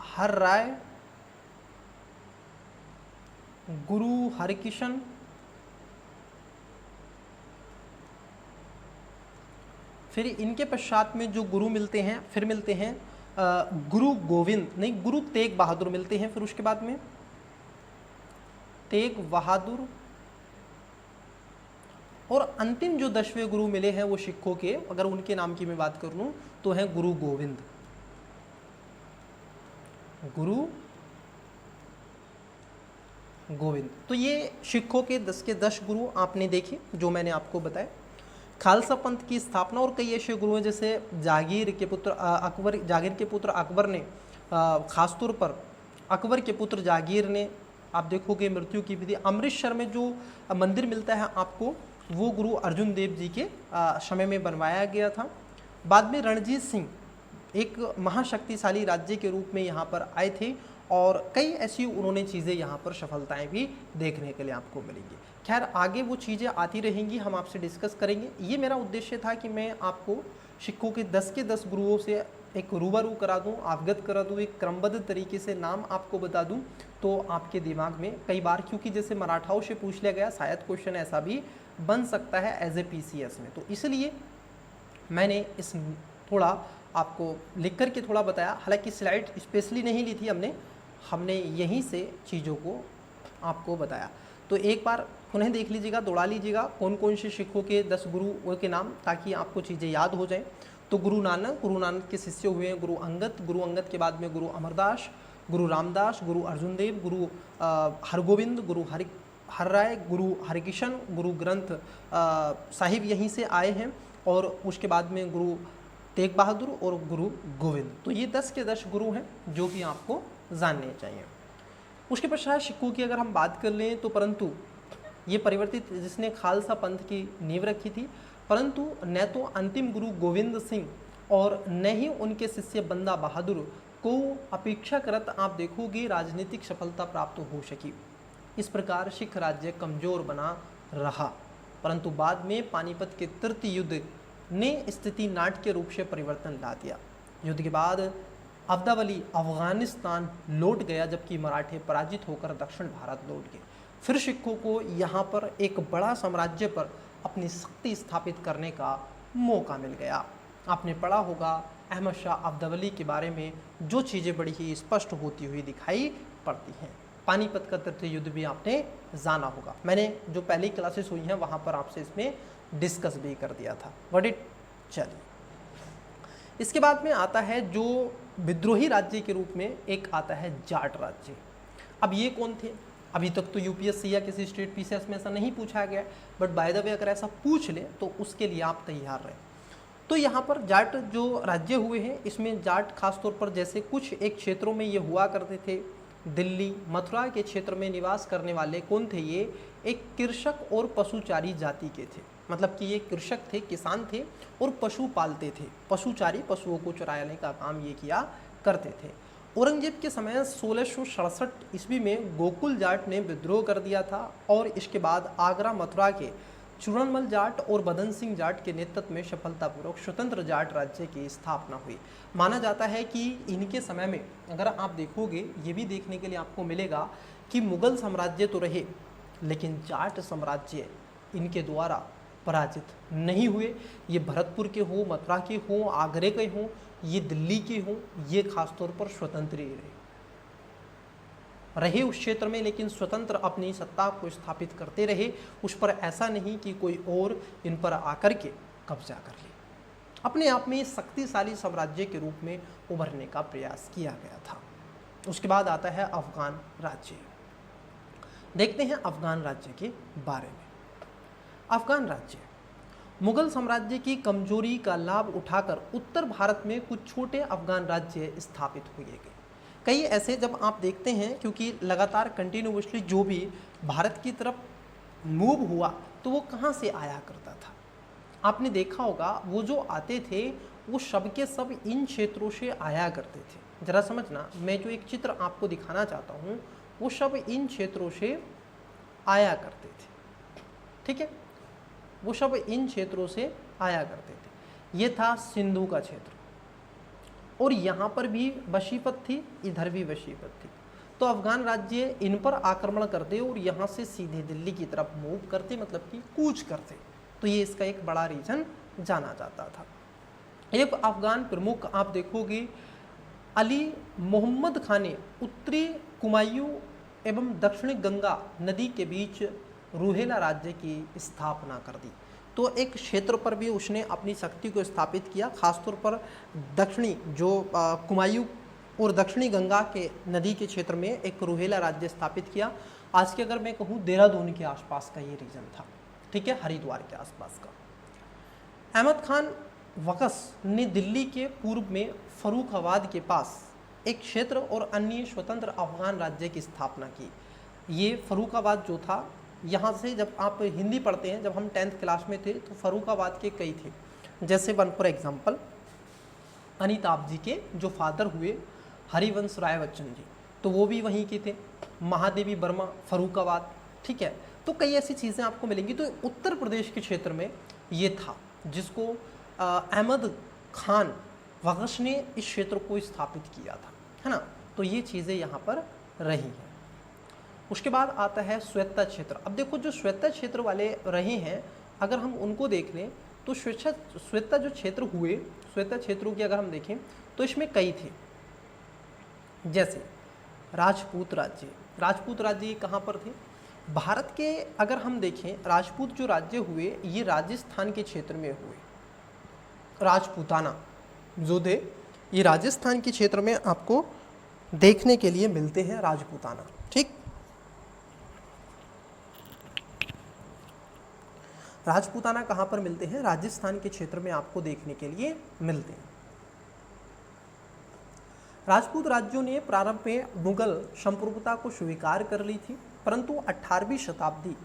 हरराय, गुरु हरकिशन, फिर इनके पश्चात में जो गुरु मिलते हैं फिर मिलते हैं गुरु गोविंद, नहीं गुरु तेग बहादुर मिलते हैं। फिर उसके बाद में तेग बहादुर। और अंतिम जो 10वें गुरु मिले हैं वो सिखों के, अगर उनके नाम की मैं बात कर लूँ तो है गुरु गोविंद। तो ये सिखों के 10 के 10 गुरु आपने देखे जो मैंने आपको बताया। खालसा पंथ की स्थापना और कई ऐसे गुरु हैं जैसे जागीर के पुत्र अकबर ने, खासतौर पर अकबर के पुत्र जागीर ने, आप देखोगे मृत्यु की विधि। अमृतसर में जो मंदिर मिलता है आपको वो गुरु अर्जुन देव जी के समय में बनवाया गया था। बाद में रणजीत सिंह एक महाशक्तिशाली राज्य के रूप में यहाँ पर आए थे और कई ऐसी उन्होंने चीज़ें यहाँ पर सफलताएं भी देखने के लिए आपको मिलेंगी। खैर आगे वो चीज़ें आती रहेंगी, हम आपसे डिस्कस करेंगे। ये मेरा उद्देश्य था कि मैं आपको सिखों के 10 के 10 गुरुओं से एक रूबरू करा दूं, अवगत करा दूं, एक क्रमबद्ध तरीके से नाम आपको बता दूं, तो आपके दिमाग में कई बार, क्योंकि जैसे मराठाओं से पूछ लिया गया, शायद क्वेश्चन ऐसा भी बन सकता है एज ए पीसीएस में, तो इसलिए मैंने इस थोड़ा आपको लिख करके थोड़ा बताया। हालांकि स्लाइड स्पेशली नहीं ली थी हमने यहीं से चीज़ों को आपको बताया। तो एक बार पुनः देख लीजिएगा, दौड़ा लीजिएगा कौन कौन से सिखों के 10 गुरुओं के नाम, ताकि आपको चीज़ें याद हो जाएं। तो गुरु नानक के शिष्य हुए हैं गुरु अंगद के बाद में गुरु अमरदास, गुरु रामदास, गुरु अर्जुन देव, गुरु हरगोविंद, गुरु हरराय, गुरु हरिकिशन, गुरु ग्रंथ साहिब यहीं से आए हैं, और उसके बाद में गुरु तेग बहादुर और गुरु गोविंद। तो ये 10 के 10 गुरु हैं जो कि आपको जानने चाहिए। उसके पश्चात सिखों की अगर हम बात कर लें तो परंतु ये परिवर्तित, जिसने खालसा पंथ की नींव रखी थी, परंतु न तो अंतिम गुरु गोविंद सिंह और न ही उनके शिष्य बंदा बहादुर को अपेक्षाकृत आप देखोगे राजनीतिक सफलता प्राप्त हो सकी। इस प्रकार सिख राज्य कमजोर बना रहा, परंतु बाद में पानीपत के तृतीय युद्ध ने स्थिति नाट्य रूप से परिवर्तन ला दिया। युद्ध के बाद अब्दावली अफगानिस्तान लौट गया, जबकि मराठे पराजित होकर दक्षिण भारत लौट गए। फिर सिखों को यहाँ पर एक बड़ा साम्राज्य पर अपनी शक्ति स्थापित करने का मौका मिल गया। आपने पढ़ा होगा अहमद शाह अब्दावली के बारे में, जो चीज़ें बड़ी ही स्पष्ट होती हुई दिखाई पड़ती हैं। पानीपत का तृतीय युद्ध भी आपने जाना होगा, मैंने जो पहली क्लासेस हुई हैं वहाँ पर आपसे इसमें डिस्कस भी कर दिया था। What it. चलिए, इसके बाद में आता है जो विद्रोही राज्य के रूप में एक आता है जाट राज्य। अब ये कौन थे? अभी तक तो यूपीएससी या किसी स्टेट पीसीएस में ऐसा नहीं पूछा गया, बट बाय द वे अगर ऐसा पूछ ले तो उसके लिए आप तैयार रहें। तो यहाँ पर जाट जो राज्य हुए हैं, इसमें जाट खासतौर पर जैसे कुछ एक क्षेत्रों में ये हुआ करते थे, दिल्ली मथुरा के क्षेत्र में निवास करने वाले कौन थे? ये एक कृषक और पशुचारी जाति के थे। मतलब कि ये कृषक थे, किसान थे और पशु पालते थे, पशुचारी, पशुओं को चराने का काम ये किया करते थे। औरंगजेब के समय 1667 ईस्वी में गोकुल जाट ने विद्रोह कर दिया था, और इसके बाद आगरा मथुरा के चूरनमल जाट और बदन सिंह जाट के नेतृत्व में सफलतापूर्वक स्वतंत्र जाट राज्य की स्थापना हुई। माना जाता है कि इनके समय में अगर आप देखोगे, ये भी देखने के लिए आपको मिलेगा कि मुगल साम्राज्य तो रहे, लेकिन जाट साम्राज्य इनके द्वारा पराजित नहीं हुए। ये भरतपुर के हो, मथुरा के हो, आगरे के हो, ये दिल्ली के हो, ये खासतौर पर स्वतंत्र ही रहे उस क्षेत्र में, लेकिन स्वतंत्र अपनी सत्ता को स्थापित करते रहे। उस पर ऐसा नहीं कि कोई और इन पर आकर के कब्जा कर ले। अपने आप में शक्तिशाली साम्राज्य के रूप में उभरने का प्रयास किया गया था। उसके बाद आता है अफगान राज्य। देखते हैं अफगान राज्य के बारे में। अफगान राज्य मुगल साम्राज्य की कमजोरी का लाभ उठाकर उत्तर भारत में कुछ छोटे अफगान राज्य स्थापित हुए गए। कई ऐसे जब आप देखते हैं, क्योंकि लगातार कंटिन्यूअसली जो भी भारत की तरफ मूव हुआ तो वो कहाँ से आया करता था? आपने देखा होगा वो जो आते थे वो सब के सब इन क्षेत्रों से आया करते थे। जरा समझना, मैं जो एक चित्र आपको दिखाना चाहता हूँ वो सब इन क्षेत्रों से आया करते थे। ठीक है, वो सब इन क्षेत्रों से आया करते थे। ये था सिंधु का क्षेत्र, और यहाँ पर भी वशीपत थी, इधर भी वशीपत थी। तो अफगान राज्य इन पर आक्रमण करते और यहाँ से सीधे दिल्ली की तरफ मूव करते, मतलब कि कूच करते। तो ये इसका एक बड़ा रीजन जाना जाता था। एक अफगान प्रमुख आप देखोगे अली मोहम्मद खान ने उत्तरी कुमायूं एवं दक्षिणी गंगा नदी के बीच रूहेला राज्य की स्थापना कर दी। तो एक क्षेत्र पर भी उसने अपनी शक्ति को स्थापित किया, खासतौर पर दक्षिणी जो कुमायूं और दक्षिणी गंगा के नदी के क्षेत्र में एक रूहेला राज्य स्थापित किया। आज के अगर मैं कहूँ देहरादून के आसपास का ये रीजन था, ठीक है, हरिद्वार के आसपास का। अहमद खान वकस ने दिल्ली के पूर्व में फर्रुखाबाद के पास एक क्षेत्र और अन्य स्वतंत्र अफगान राज्य की स्थापना की। ये फर्रुखाबाद जो था, यहाँ से जब आप हिंदी पढ़ते हैं, जब हम 10th क्लास में थे तो फर्रुखाबाद के कई थे, जैसे वन फॉर एग्जाम्पल अनिताभ जी के जो फादर हुए हरिवंश राय बच्चन जी, तो वो भी वहीं के थे। महादेवी वर्मा फर्रुखाबाद, ठीक है। तो कई ऐसी चीज़ें आपको मिलेंगी। तो उत्तर प्रदेश के क्षेत्र में ये था जिसको अहमद खान वकस ने इस क्षेत्र को स्थापित किया था, है ना। तो ये चीज़ें यहाँ पर रही हैं। उसके बाद आता है स्वायत्त क्षेत्र। अब देखो जो स्वायत्त क्षेत्र वाले रहे हैं, अगर हम उनको देख लें तो स्वायत्त जो क्षेत्र हुए, स्वायत्त क्षेत्रों की अगर हम देखें तो इसमें कई थे, जैसे राजपूत राज्य। राजपूत राज्य ये कहाँ पर थे? भारत के अगर हम देखें राजपूत जो राज्य हुए ये राजस्थान के क्षेत्र में हुए। राजपूताना जो थे ये राजस्थान के क्षेत्र में आपको देखने के लिए मिलते हैं, राजपूताना। ठीक, राजपूताना कहाँ पर मिलते हैं? राजस्थान के क्षेत्र में आपको देखने के लिए मिलते हैं। राजपूत राज्यों ने प्रारंभ में मुगल संप्रभुता को स्वीकार कर ली थी, परंतु 18वीं शताब्दी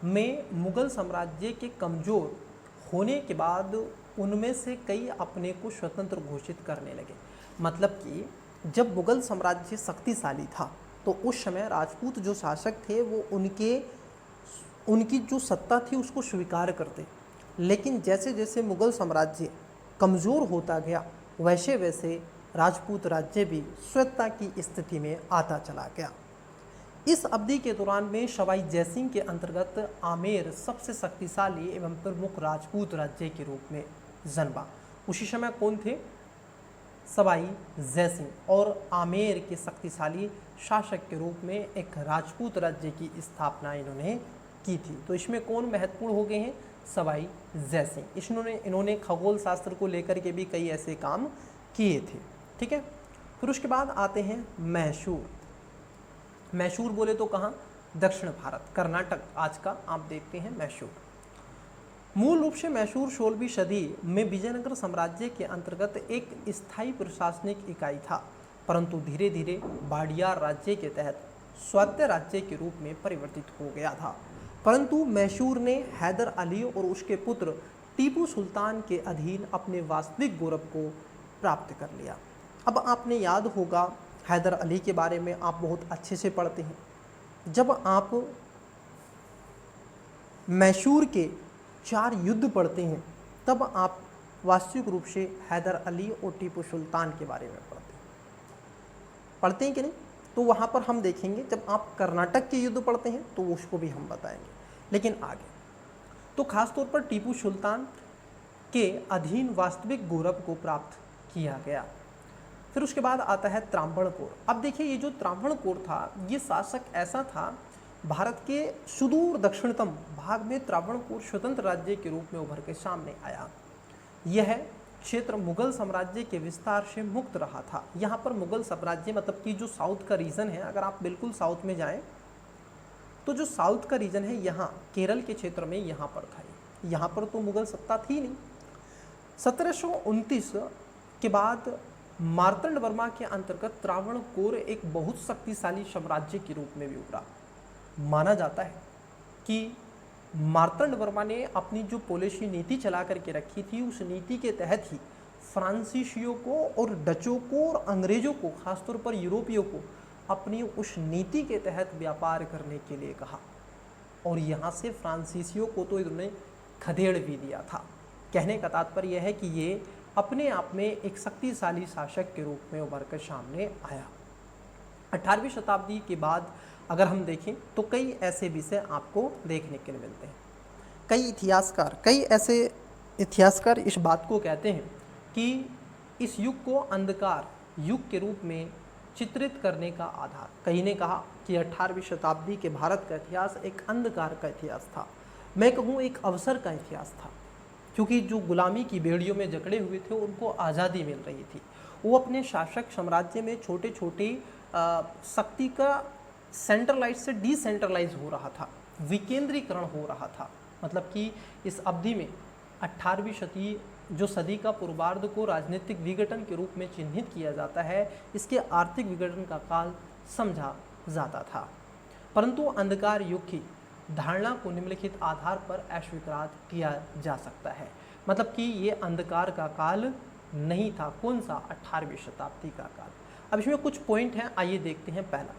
में मुगल साम्राज्य के कमजोर होने के बाद उनमें से कई अपने को स्वतंत्र घोषित करने लगे। मतलब कि जब मुगल साम्राज्य शक्तिशाली था तो उस समय राजपूत जो शासक थे वो उनकी जो सत्ता थी उसको स्वीकार करते, लेकिन जैसे जैसे मुगल साम्राज्य कमज़ोर होता गया वैसे वैसे राजपूत राज्य भी स्वायत्तता की स्थिति में आता चला गया। इस अवधि के दौरान में सवाई जयसिंह के अंतर्गत आमेर सबसे शक्तिशाली एवं प्रमुख राजपूत राज्य के रूप में जन्मा। उसी समय कौन थे? सवाई जयसिंह, और आमेर के शक्तिशाली शासक के रूप में एक राजपूत राज्य की स्थापना इन्होंने की थी। तो इसमें कौन महत्वपूर्ण हो गए हैं? सवाई जयसिंह। इन्होंने खगोल शास्त्र को लेकर के भी कई ऐसे काम किए थे। ठीक है, फिर उसके बाद आते हैं मैसूर। मैसूर बोले तो कहाँ? दक्षिण भारत, कर्नाटक आज का आप देखते हैं मैसूर। मूल रूप से मैसूर 16वीं सदी में विजयनगर साम्राज्य के अंतर्गत एक स्थायी प्रशासनिक इकाई था, परंतु धीरे धीरे वाडियार राज्य के तहत स्वायत्त राज्य के रूप में परिवर्तित हो गया था। परंतु मैसूर ने हैदर अली और उसके पुत्र टीपू सुल्तान के अधीन अपने वास्तविक गौरव को प्राप्त कर लिया। अब आपने याद होगा हैदर अली के बारे में आप बहुत अच्छे से पढ़ते हैं। जब आप मैसूर के 4 युद्ध पढ़ते हैं तब आप वास्तविक रूप से हैदर अली और टीपू सुल्तान के बारे में पढ़ते हैं कि नहीं? तो वहाँ पर हम देखेंगे, जब आप कर्नाटक के युद्ध पढ़ते हैं तो उसको भी हम बताएंगे। लेकिन आगे तो खासतौर पर टीपू सुल्तान के अधीन वास्तविक गौरव को प्राप्त किया गया। फिर उसके बाद आता है त्रावणकोर। अब देखिए ये जो त्रावणकोर था ये शासक ऐसा था, भारत के सुदूर दक्षिणतम भाग में त्रावणकोर स्वतंत्र राज्य के रूप में उभर के सामने आया। यह क्षेत्र मुगल साम्राज्य के विस्तार से मुक्त रहा था। यहाँ पर मुगल साम्राज्य मतलब कि जो साउथ का रीजन है, अगर आप बिल्कुल साउथ में जाएं तो जो साउथ का रीजन है यहाँ केरल के क्षेत्र में यहाँ पर था। यहाँ पर तो मुगल सत्ता थी नहीं। 1729 के बाद मार्तंड वर्मा के अंतर्गत त्रावणकोर एक बहुत शक्तिशाली साम्राज्य के रूप में भी उभरा। माना जाता है कि मार्तंड वर्मा ने अपनी जो पॉलिसी नीति चला करके रखी थी उस नीति के तहत ही फ्रांसीसियों को और डचों को और अंग्रेजों को, खासतौर पर यूरोपियों को अपनी उस नीति के तहत व्यापार करने के लिए कहा, और यहाँ से फ्रांसीसियों को तो इन्होंने खदेड़ भी दिया था। कहने का तात्पर्य यह है कि ये अपने आप में एक शक्तिशाली शासक के रूप में उभर कर सामने आया। 18वीं शताब्दी के बाद अगर हम देखें तो कई ऐसे विषय आपको देखने के लिए मिलते हैं। कई ऐसे इतिहासकार इस बात को कहते हैं कि इस युग को अंधकार युग के रूप में चित्रित करने का आधार, कहीं ने कहा कि 18वीं शताब्दी के भारत का इतिहास एक अंधकार का इतिहास था, मैं कहूँ एक अवसर का इतिहास था, क्योंकि जो गुलामी की बेड़ियों में जकड़े हुए थे उनको आज़ादी मिल रही थी। वो अपने शासक साम्राज्य में छोटे छोटे शक्ति का सेंट्रलाइज से डिसेंट्रलाइज हो रहा था, विकेंद्रीकरण हो रहा था। मतलब कि इस अवधि में 18वीं सदी का पूर्वार्ध को राजनीतिक विघटन के रूप में चिन्हित किया जाता है। इसके आर्थिक विघटन का काल समझा जाता था, परंतु अंधकार युग की धारणा को निम्नलिखित आधार पर अस्वीकार किया जा सकता है। मतलब कि ये अंधकार का काल नहीं था। कौन सा? 18वीं शताब्दी का काल। अब इसमें कुछ पॉइंट हैं, आइए देखते हैं। पहला,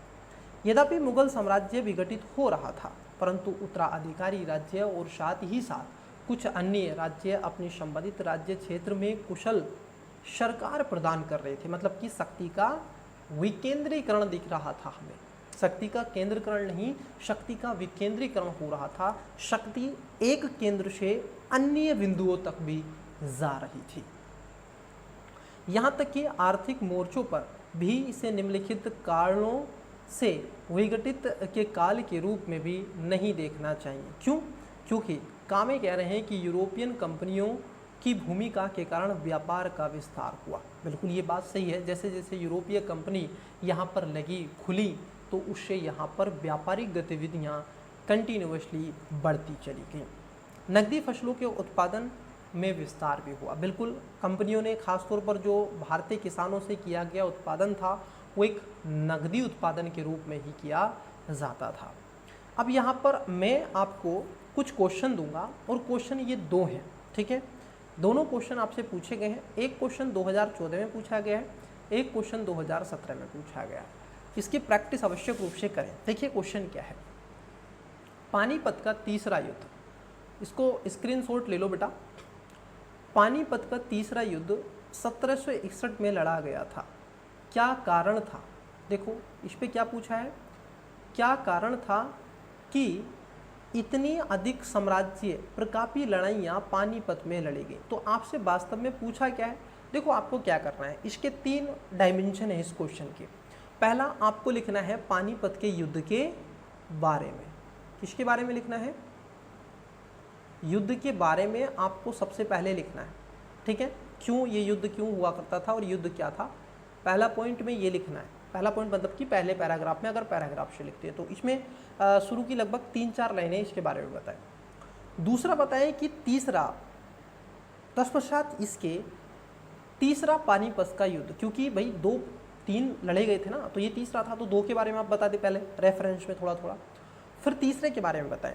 यद्यपि मुगल साम्राज्य विघटित हो रहा था, परंतु उत्तराधिकारी राज्य और साथ ही साथ कुछ अन्य राज्य अपने संबंधित राज्य क्षेत्र में कुशल सरकार प्रदान कर रहे थे। मतलब कि शक्ति का विकेंद्रीकरण दिख रहा था हमें। शक्ति का केंद्रीकरण नहीं, शक्ति का विकेंद्रीकरण हो रहा था। शक्ति एक केंद्र से अन्य बिंदुओं तक भी जा रही थी। यहाँ तक कि आर्थिक मोर्चों पर भी इसे निम्नलिखित कारणों से विघटित के काल के रूप में भी नहीं देखना चाहिए। क्यों? क्योंकि कामे कह रहे हैं कि यूरोपियन कंपनियों की भूमिका के कारण व्यापार का विस्तार हुआ। बिल्कुल ये बात सही है। जैसे जैसे यूरोपीय कंपनी यहाँ पर लगी, खुली, तो उससे यहाँ पर व्यापारिक गतिविधियाँ कंटिन्यूअसली बढ़ती चली गई। नकदी फसलों के उत्पादन में विस्तार भी हुआ। बिल्कुल कंपनियों ने खासतौर पर जो भारतीय किसानों से किया गया उत्पादन था वो एक नकदी उत्पादन के रूप में ही किया जाता था। अब यहाँ पर मैं आपको कुछ क्वेश्चन दूंगा और क्वेश्चन ये दो हैं, ठीक है। दोनों क्वेश्चन आपसे पूछे गए हैं। एक क्वेश्चन 2014 में पूछा गया है, एक क्वेश्चन 2017 में पूछा गया है। इसकी प्रैक्टिस आवश्यक रूप से करें। देखिए क्वेश्चन क्या है। पानीपत का तीसरा युद्ध, इसको स्क्रीनशॉट ले लो बेटा। पानीपत का तीसरा युद्ध 1761 में लड़ा गया था। क्या कारण था? देखो इस पे क्या पूछा है, क्या कारण था कि इतनी अधिक साम्राज्य प्रकापी लड़ाइयाँ पानीपत में लड़ी गई? तो आपसे वास्तव में पूछा क्या है? देखो आपको क्या करना है, इसके 3 डायमेंशन है इस क्वेश्चन के। पहला आपको लिखना है पानीपत के युद्ध के बारे में। किसके बारे में लिखना है? युद्ध के बारे में आपको सबसे पहले लिखना है, ठीक है। क्यों ये युद्ध क्यों हुआ करता था और युद्ध क्या था, पहला पॉइंट में ये लिखना है। पहला पॉइंट मतलब कि पहले पैराग्राफ में, अगर पैराग्राफ से लिखते हैं तो इसमें शुरू की लगभग 3-4 लाइनें इसके बारे में बताएं। दूसरा बताएं कि तीसरा, तत्पश्चात इसके तीसरा पानीपत का युद्ध, क्योंकि भाई 2-3 लड़े गए थे ना, तो ये तीसरा था, तो 2 के बारे में आप बता दें पहले रेफरेंस में थोड़ा थोड़ा। फिर तीसरे के बारे में बताएं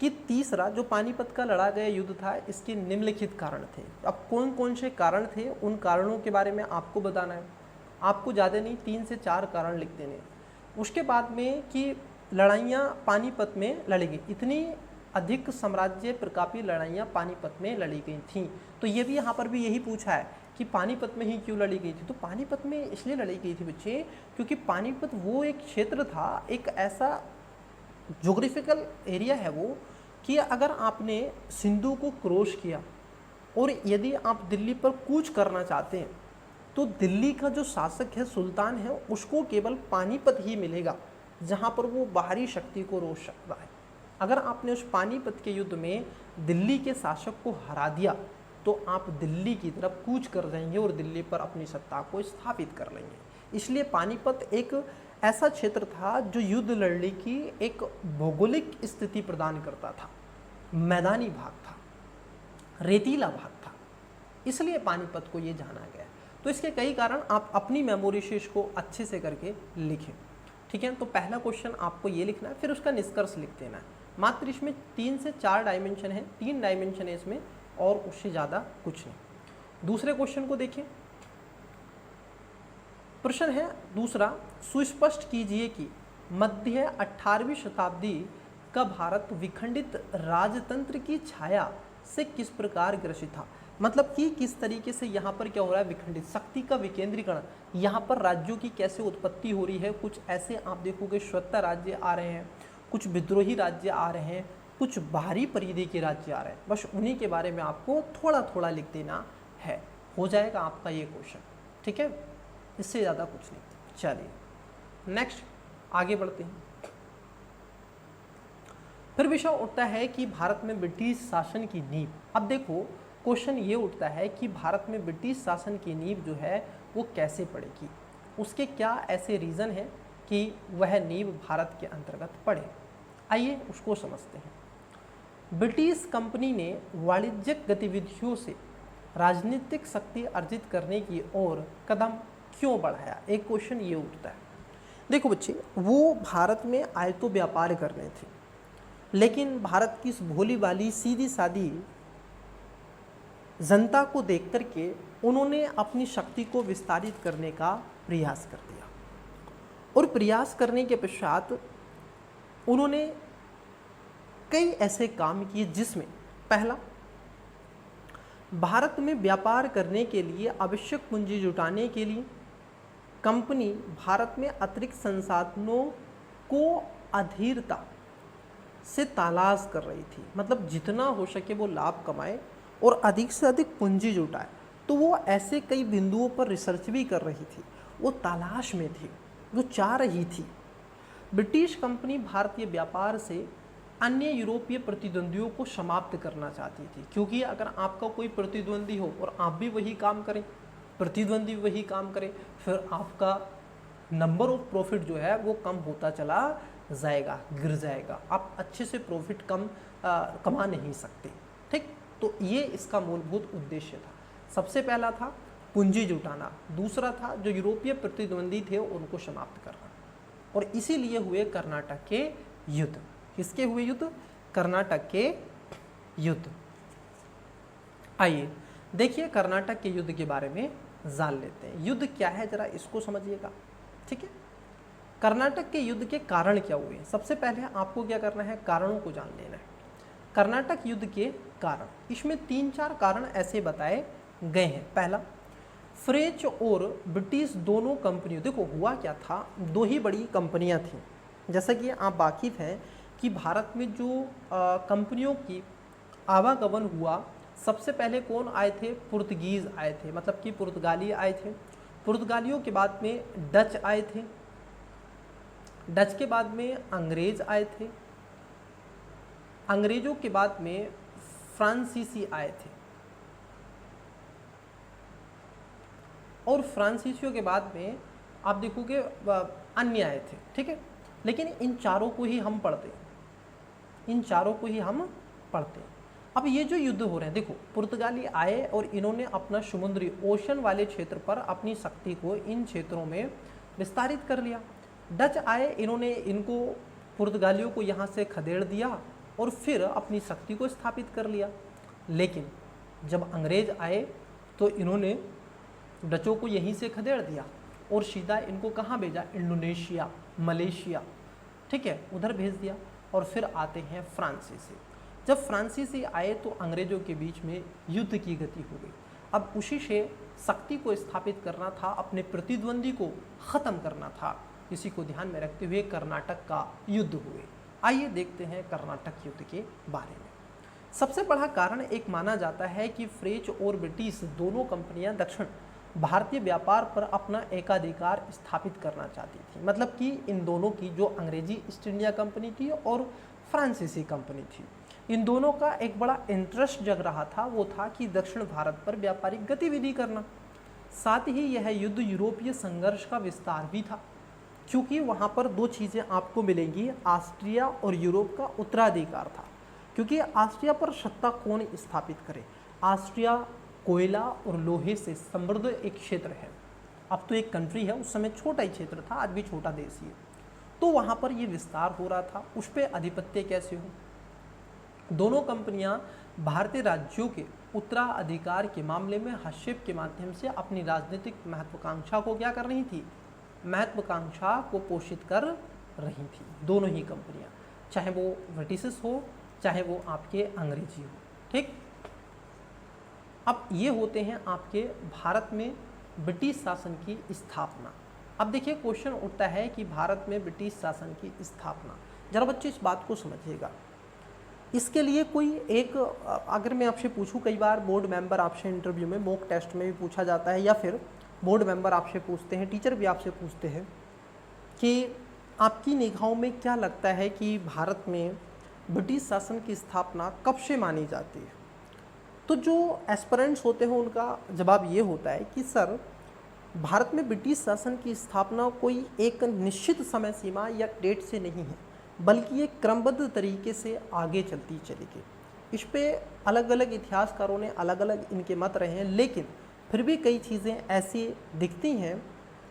कि तीसरा जो पानीपत का लड़ा गया युद्ध था, इसके निम्नलिखित कारण थे। अब कौन कौन से कारण थे, उन कारणों के बारे में आपको बताना है। आपको ज़्यादा नहीं, 3 से 4 कारण लिख देने। उसके बाद में कि लड़ाइयाँ पानीपत में लड़ी गई, इतनी अधिक साम्राज्य प्रकापी लड़ाइयाँ पानीपत में लड़ी गई थीं। तो ये भी यहाँ पर भी यही पूछा है कि पानीपत में ही क्यों लड़ी गई थी। तो पानीपत में इसलिए लड़ी गई थी बच्चे, क्योंकि पानीपत वो एक क्षेत्र था, एक ऐसा ज्योग्राफिकल एरिया है वो, कि अगर आपने सिंधु को क्रॉस किया और यदि आप दिल्ली पर कूच करना चाहते हैं तो दिल्ली का जो शासक है, सुल्तान है, उसको केवल पानीपत ही मिलेगा जहां पर वो बाहरी शक्ति को रोक सकता है। अगर आपने उस पानीपत के युद्ध में दिल्ली के शासक को हरा दिया तो आप दिल्ली की तरफ कूच कर जाएंगे और दिल्ली पर अपनी सत्ता को स्थापित कर लेंगे। इसलिए पानीपत एक ऐसा क्षेत्र था जो युद्ध लड़ने की एक भौगोलिक स्थिति प्रदान करता था। मैदानी भाग था, रेतीला भाग था, इसलिए पानीपत को ये जाना गया। तो इसके कई कारण आप अपनी मेमोरी से इसको अच्छे से करके लिखें, ठीक है। तो पहला क्वेश्चन आपको ये लिखना है, फिर उसका निष्कर्ष लिख देना है। मात्र इसमें 3 से 4 डायमेंशन है, 3 डायमेंशन है इसमें, और उससे ज़्यादा कुछ नहीं। दूसरे क्वेश्चन को देखिए। प्रश्न है दूसरा, सुस्पष्ट कीजिए कि मध्य 18वीं शताब्दी का भारत विखंडित राजतंत्र की छाया से किस प्रकार ग्रसित था। मतलब कि किस तरीके से यहाँ पर क्या हो रहा है, विखंडित शक्ति का विकेंद्रीकरण, यहाँ पर राज्यों की कैसे उत्पत्ति हो रही है। कुछ ऐसे आप देखोगे स्वतंत्र राज्य आ रहे हैं, कुछ विद्रोही राज्य आ रहे हैं, कुछ बाहरी परिधि के राज्य आ रहे हैं। बस उन्हीं के बारे में आपको थोड़ा थोड़ा लिख देना है, हो जाएगा आपका ये क्वेश्चन, ठीक है। इससे ज़्यादा कुछ नहीं। चलिए नेक्स्ट आगे बढ़ते हैं। फिर विषय उठता है कि भारत में ब्रिटिश शासन की नींव। अब देखो क्वेश्चन ये उठता है कि भारत में ब्रिटिश शासन की नींव जो है वो कैसे पड़ेगी, उसके क्या ऐसे रीज़न है कि वह नींव भारत के अंतर्गत पड़े। आइए उसको समझते हैं। ब्रिटिश कंपनी ने वाणिज्यिक गतिविधियों से राजनीतिक शक्ति अर्जित करने की ओर कदम क्यों बढ़ाया, एक क्वेश्चन ये उठता है। देखो बच्चे, वो भारत में आए तो व्यापार करने थे, लेकिन भारत की इस भोली भाली सीधी सादी जनता को देख करके उन्होंने अपनी शक्ति को विस्तारित करने का प्रयास कर दिया, और प्रयास करने के पश्चात उन्होंने कई ऐसे काम किए जिसमें पहला, भारत में व्यापार करने के लिए आवश्यक पूंजी जुटाने के लिए कंपनी भारत में अतिरिक्त संसाधनों को अधीरता से तलाश कर रही थी, मतलब जितना हो सके वो लाभ कमाए और अधिक से अधिक पूंजी जुटाए। तो वो ऐसे कई बिंदुओं पर रिसर्च भी कर रही थी, वो तलाश में थी, वो चाह रही थी। ब्रिटिश कंपनी भारतीय व्यापार से अन्य यूरोपीय प्रतिद्वंदियों को समाप्त करना चाहती थी, क्योंकि अगर आपका कोई प्रतिद्वंदी हो और आप भी वही काम करें, प्रतिद्वंदी वही काम करे, फिर आपका नंबर ऑफ प्रॉफिट जो है वो कम होता चला जाएगा, गिर जाएगा, आप अच्छे से प्रॉफिट कमा नहीं सकते। ठीक, तो ये इसका मूलभूत उद्देश्य था। सबसे पहला था पूंजी जुटाना, दूसरा था जो यूरोपीय प्रतिद्वंदी थे उनको समाप्त करना, और इसीलिए हुए कर्नाटक के युद्ध। किसके हुए युद्ध? कर्नाटक के युद्ध। आइए देखिए कर्नाटक के युद्ध के बारे में जान लेते हैं। युद्ध क्या है जरा इसको समझिएगा। ठीक है, कर्नाटक के युद्ध के कारण क्या हुए? सबसे पहले आपको क्या करना है, कारणों को जान लेना है। कर्नाटक युद्ध के कारण, इसमें 3-4 कारण ऐसे बताए गए हैं। पहला, फ्रेंच और ब्रिटिश दोनों कंपनियों, देखो हुआ क्या था, दो ही बड़ी कंपनियां थीं। जैसा कि आप वाकिफ़ हैं कि भारत में जो कंपनियों की आवागमन हुआ, सबसे पहले कौन आए थे? पुर्तगीज़ आए थे, मतलब कि पुर्तगाली आए थे। पुर्तगालियों के बाद में डच आए थे, डच के बाद में अंग्रेज आए थे, अंग्रेजों के बाद में फ्रांसीसी आए थे, और फ्रांसीसियों के बाद में आप देखोगे अन्य आए थे। ठीक है, लेकिन इन चारों को ही हम पढ़ते हैं, इन चारों को ही हम पढ़ते हैं। अब ये जो युद्ध हो रहे हैं, देखो पुर्तगाली आए और इन्होंने अपना समुद्री ओशन वाले क्षेत्र पर अपनी शक्ति को इन क्षेत्रों में विस्तारित कर लिया। डच आए, इन्होंने इनको पुर्तगालियों को यहाँ से खदेड़ दिया और फिर अपनी शक्ति को स्थापित कर लिया। लेकिन जब अंग्रेज आए तो इन्होंने डचों को यहीं से खदेड़ दिया और सीधा इनको कहाँ भेजा? इंडोनेशिया, मलेशिया, ठीक है, उधर भेज दिया। और फिर आते हैं फ्रांसीसी। जब फ्रांसीसी आए तो अंग्रेजों के बीच में युद्ध की गति हो गई। अब उसी से शक्ति को स्थापित करना था, अपने प्रतिद्वंदी को ख़त्म करना था। इसी को ध्यान में रखते हुए कर्नाटक का युद्ध हुए। आइए देखते हैं कर्नाटक युद्ध के बारे में। सबसे बड़ा कारण एक माना जाता है कि फ्रेंच और ब्रिटिश दोनों कंपनियां दक्षिण भारतीय व्यापार पर अपना एकाधिकार स्थापित करना चाहती थी। मतलब कि इन दोनों की, जो अंग्रेजी ईस्ट इंडिया कंपनी थी और फ्रांसीसी कंपनी थी, इन दोनों का एक बड़ा इंटरेस्ट जग रहा था, वो था कि दक्षिण भारत पर व्यापारिक गतिविधि करना। साथ ही यह युद्ध यूरोपीय संघर्ष का विस्तार भी था, क्योंकि वहाँ पर दो चीज़ें आपको मिलेंगी, ऑस्ट्रिया और यूरोप का उत्तराधिकार था। क्योंकि ऑस्ट्रिया पर सत्ता कौन स्थापित करे? ऑस्ट्रिया कोयला और लोहे से समृद्ध एक क्षेत्र है। अब तो एक कंट्री है, उस समय छोटा ही क्षेत्र था, आज भी छोटा देश ही है। तो वहाँ पर ये विस्तार हो रहा था, उस पर आधिपत्य कैसे हो? दोनों कंपनियां भारतीय राज्यों के उत्तराधिकार के मामले में हस्तक्षेप के माध्यम से अपनी राजनीतिक महत्वाकांक्षा को क्या कर रही थी? महत्वाकांक्षा को पोषित कर रही थी। दोनों ही कंपनियां, चाहे वो ब्रिटिश हो चाहे वो आपके अंग्रेजी हो। ठीक, अब ये होते हैं आपके भारत में ब्रिटिश शासन की स्थापना। अब देखिए क्वेश्चन उठता है कि भारत में ब्रिटिश शासन की स्थापना, जरा बच्चे इस बात को समझिएगा। इसके लिए कोई एक, अगर मैं आपसे पूछूं, कई बार बोर्ड मेंबर आपसे इंटरव्यू में, मॉक टेस्ट में भी पूछा जाता है, या फिर बोर्ड मेंबर आपसे पूछते हैं, टीचर भी आपसे पूछते हैं कि आपकी निगाहों में क्या लगता है कि भारत में ब्रिटिश शासन की स्थापना कब से मानी जाती है? तो जो एस्पिरेंट्स होते हैं उनका जवाब ये होता है कि सर, भारत में ब्रिटिश शासन की स्थापना कोई एक निश्चित समय सीमा या डेट से नहीं है, बल्कि ये क्रमबद्ध तरीके से आगे चलती चली गई। इस पे अलग अलग इतिहासकारों ने अलग अलग इनके मत रहे हैं, लेकिन फिर भी कई चीज़ें ऐसी दिखती हैं,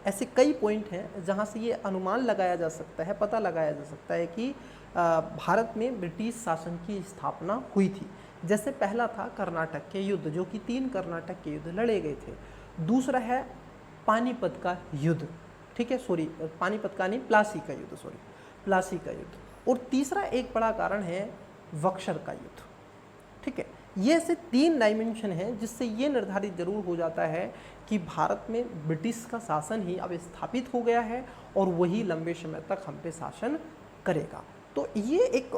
ऐसे कई पॉइंट हैं जहाँ से ये अनुमान लगाया जा सकता है, पता लगाया जा सकता है कि भारत में ब्रिटिश शासन की स्थापना हुई थी। जैसे पहला था कर्नाटक के युद्ध, जो कि 3 कर्नाटक के युद्ध लड़े गए थे। दूसरा है पानीपत का युद्ध, ठीक है, सॉरी पानीपत का नहीं, प्लासी का युद्ध, सॉरी प्लासी का युद्ध। और तीसरा एक बड़ा कारण है बक्सर का युद्ध। ठीक है, ये ऐसे 3 डायमेंशन हैं जिससे ये निर्धारित जरूर हो जाता है कि भारत में ब्रिटिश का शासन ही अब स्थापित हो गया है और वही लंबे समय तक हम पे शासन करेगा। तो ये एक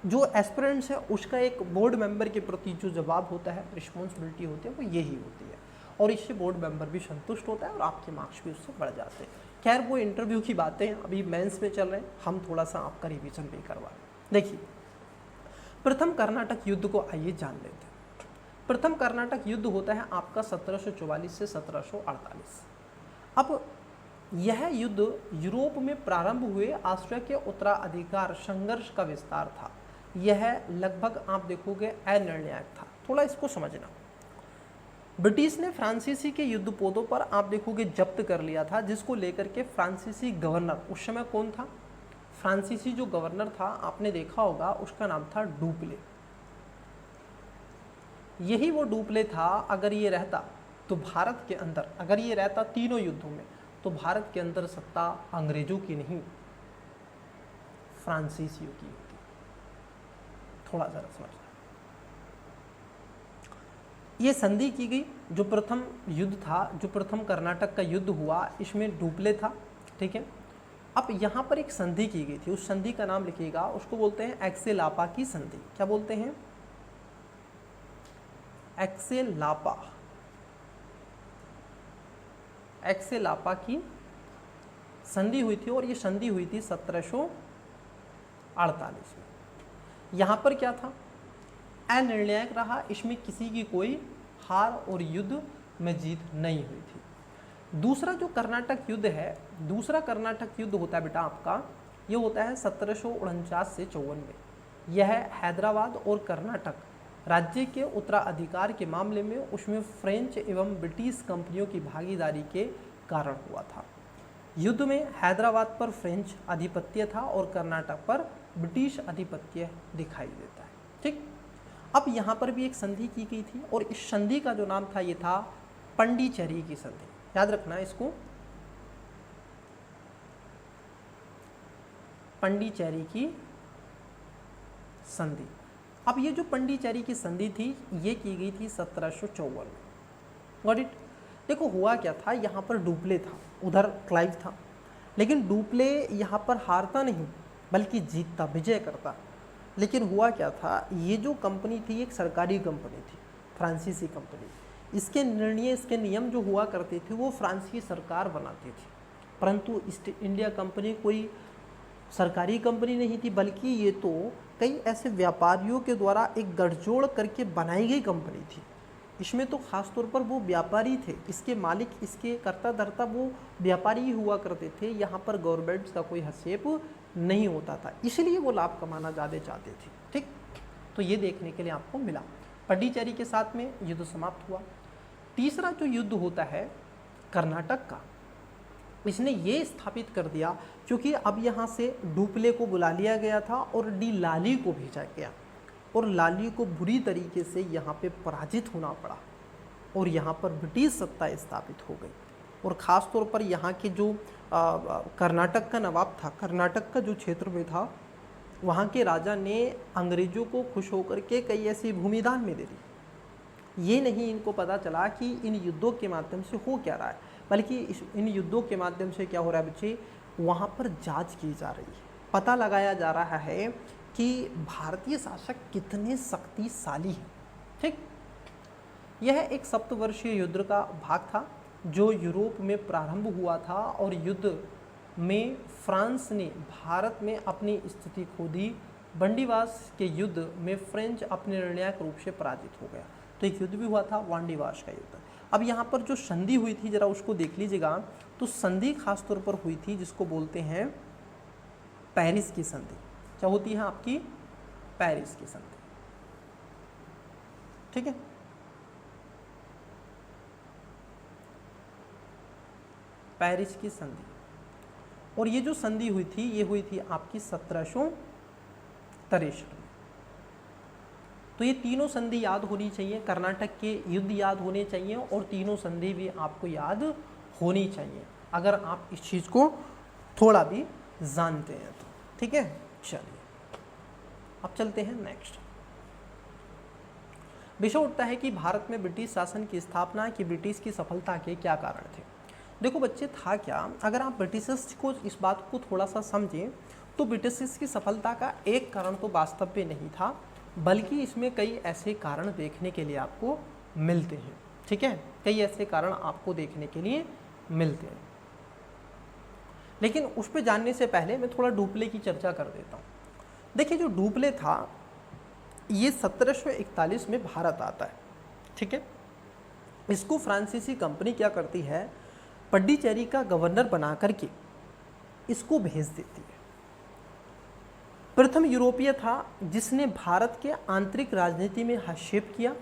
जो एस्पिरेंट्स है उसका एक बोर्ड मेंबर के प्रति जो जवाब होता है, रिस्पॉन्सिबिलिटी होती है, वो यही होती है और इससे बोर्ड मेंबर भी संतुष्ट होता है और आपके मार्क्स भी उससे बढ़ जाते हैं। खैर वो इंटरव्यू की बातें अभी मेंस में चल रहे हैं, हम थोड़ा सा आपका रिवीजन भी करवा रहे हैं। देखिए, प्रथम कर्नाटक युद्ध को आइए जान लेते हैं। प्रथम कर्नाटक युद्ध होता है आपका 1744 से 1748। अब यह युद्ध यूरोप में प्रारंभ हुए ऑस्ट्रिया के उत्तराधिकार संघर्ष का विस्तार था। यह लगभग आप देखोगे अनिर्णायक था। थोड़ा इसको समझना, ब्रिटिश ने फ्रांसीसी के युद्धपोतों पर आप देखोगे जब्त कर लिया था, जिसको लेकर के फ्रांसीसी गवर्नर, उस समय कौन था, फ्रांसीसी जो गवर्नर था आपने देखा होगा उसका नाम था डुप्ले। यही वो डुप्ले था, अगर ये रहता तो भारत के अंदर, अगर ये रहता तीनों युद्धों में, तो भारत के अंदर सत्ता अंग्रेजों की नहीं फ्रांसीसियों की होती। थोड़ा जरा समझना, ये संधि की गई। जो प्रथम युद्ध था, जो प्रथम कर्नाटक का युद्ध हुआ, इसमें डुप्ले था, ठीक है। अब यहाँ पर एक संधि की गई थी, उस संधि का नाम लिखिएगा, उसको बोलते हैं एक्सेलापा की संधि। क्या बोलते हैं? एक्सेलापा, एक्सेलापा की संधि हुई थी और ये संधि हुई थी 1748 में। यहाँ पर क्या था, अनिर्णायक रहा, इसमें किसी की कोई हार और युद्ध में जीत नहीं हुई थी। दूसरा जो कर्नाटक युद्ध है, दूसरा कर्नाटक युद्ध होता है बेटा आपका, ये होता है 1749 से 54 में। यह हैदराबाद और कर्नाटक राज्य के उत्तराधिकार के मामले में उसमें फ्रेंच एवं ब्रिटिश कंपनियों की भागीदारी के कारण हुआ था। युद्ध में हैदराबाद पर फ्रेंच आधिपत्य था और कर्नाटक पर ब्रिटिश आधिपत्य दिखाई देता है, ठीक। अब यहाँ पर भी एक संधि की गई थी और इस संधि का जो नाम था ये था पंडिचेरी की संधि। याद रखना इसको, पंडिचेरी की संधि। अब ये जो पंडिचेरी की संधि थी ये की गई थी 1754 में। Got it. देखो हुआ क्या था, यहाँ पर डुप्ले था, उधर क्लाइव था, लेकिन डुप्ले यहाँ पर हारता नहीं बल्कि जीतता, विजय करता। लेकिन हुआ क्या था, ये जो कंपनी थी एक सरकारी कंपनी थी, फ्रांसीसी कंपनी। इसके निर्णय, इसके नियम जो हुआ करते थे वो फ्रांस की सरकार बनाती थी, परंतु ईस्ट इंडिया कंपनी कोई सरकारी कंपनी नहीं थी, बल्कि ये तो कई ऐसे व्यापारियों के द्वारा एक गठजोड़ करके बनाई गई कंपनी थी। इसमें तो खास तौर पर वो व्यापारी थे, इसके मालिक, इसके कर्ता धर्ता वो व्यापारी ही हुआ करते थे। यहाँ पर गवर्नमेंट का कोई हस्तक्षेप नहीं होता था, इसलिए वो लाभ कमाना ज़्यादा चाहते थे, ठीक। तो ये देखने के लिए आपको मिला। पंडिचेरी के साथ में युद्ध समाप्त हुआ। तीसरा जो युद्ध होता है कर्नाटक का, इसने ये स्थापित कर दिया, क्योंकि अब यहाँ से डुप्ले को बुला लिया गया था और डी लाली को भेजा गया और लाली को बुरी तरीके से यहाँ पे पराजित होना पड़ा और यहाँ पर ब्रिटिश सत्ता स्थापित हो गई। और ख़ास तौर पर यहाँ के जो कर्नाटक का नवाब था, कर्नाटक का जो क्षेत्र में था, वहाँ के राजा ने अंग्रेज़ों को खुश होकर के कई ऐसी भूमि दान में दे दी। ये नहीं इनको पता चला कि इन युद्धों के माध्यम से हो क्या रहा है, बल्कि इन युद्धों के माध्यम से क्या हो रहा है बच्चे, वहाँ पर जांच की जा रही है, पता लगाया जा रहा है कि भारतीय शासक कितने शक्तिशाली हैं, ठीक। यह एक सप्तवर्षीय युद्ध का भाग था जो यूरोप में प्रारंभ हुआ था और युद्ध में फ्रांस ने भारत में अपनी स्थिति खो दी। बंदीवास के युद्ध में फ्रेंच अपने निर्णायक रूप से पराजित हो गया। तो एक युद्ध भी हुआ था, वांडीवास का युद्ध। अब यहाँ पर जो संधि हुई थी जरा उसको देख लीजिएगा। तो संधि खास तौर पर हुई थी जिसको बोलते हैं पेरिस की संधि। क्या होती है आपकी? पेरिस की संधि, ठीक है। पेरिस की संधि, और ये जो संधि हुई थी ये हुई थी आपकी 1763 में। तो ये तीनों संधि याद होनी चाहिए, कर्नाटक के युद्ध याद होने चाहिए और तीनों संधि भी आपको याद होनी चाहिए अगर आप इस चीज़ को थोड़ा भी जानते हैं तो, ठीक है। चलिए अब चलते हैं नेक्स्ट। विषय उठता है कि भारत में ब्रिटिश शासन की स्थापना की ब्रिटिश की सफलता के क्या कारण थे। देखो बच्चे, था क्या, अगर आप ब्रिटिशर्स को इस बात को थोड़ा सा समझें तो ब्रिटिशर्स की सफलता का एक कारण तो वास्तव में नहीं था, बल्कि इसमें कई ऐसे कारण देखने के लिए आपको मिलते हैं। ठीक है, कई ऐसे कारण आपको देखने के लिए मिलते हैं। लेकिन उस पर जानने से पहले मैं थोड़ा डुप्ले की चर्चा कर देता हूँ। देखिए, जो डुप्ले था ये 1741 में भारत आता है। ठीक है, इसको फ्रांसीसी कंपनी क्या करती है, पड्डीचेरी का गवर्नर बना करके इसको भेज देती है। प्रथम यूरोपीय था जिसने भारत के आंतरिक राजनीति में हस्तक्षेप किया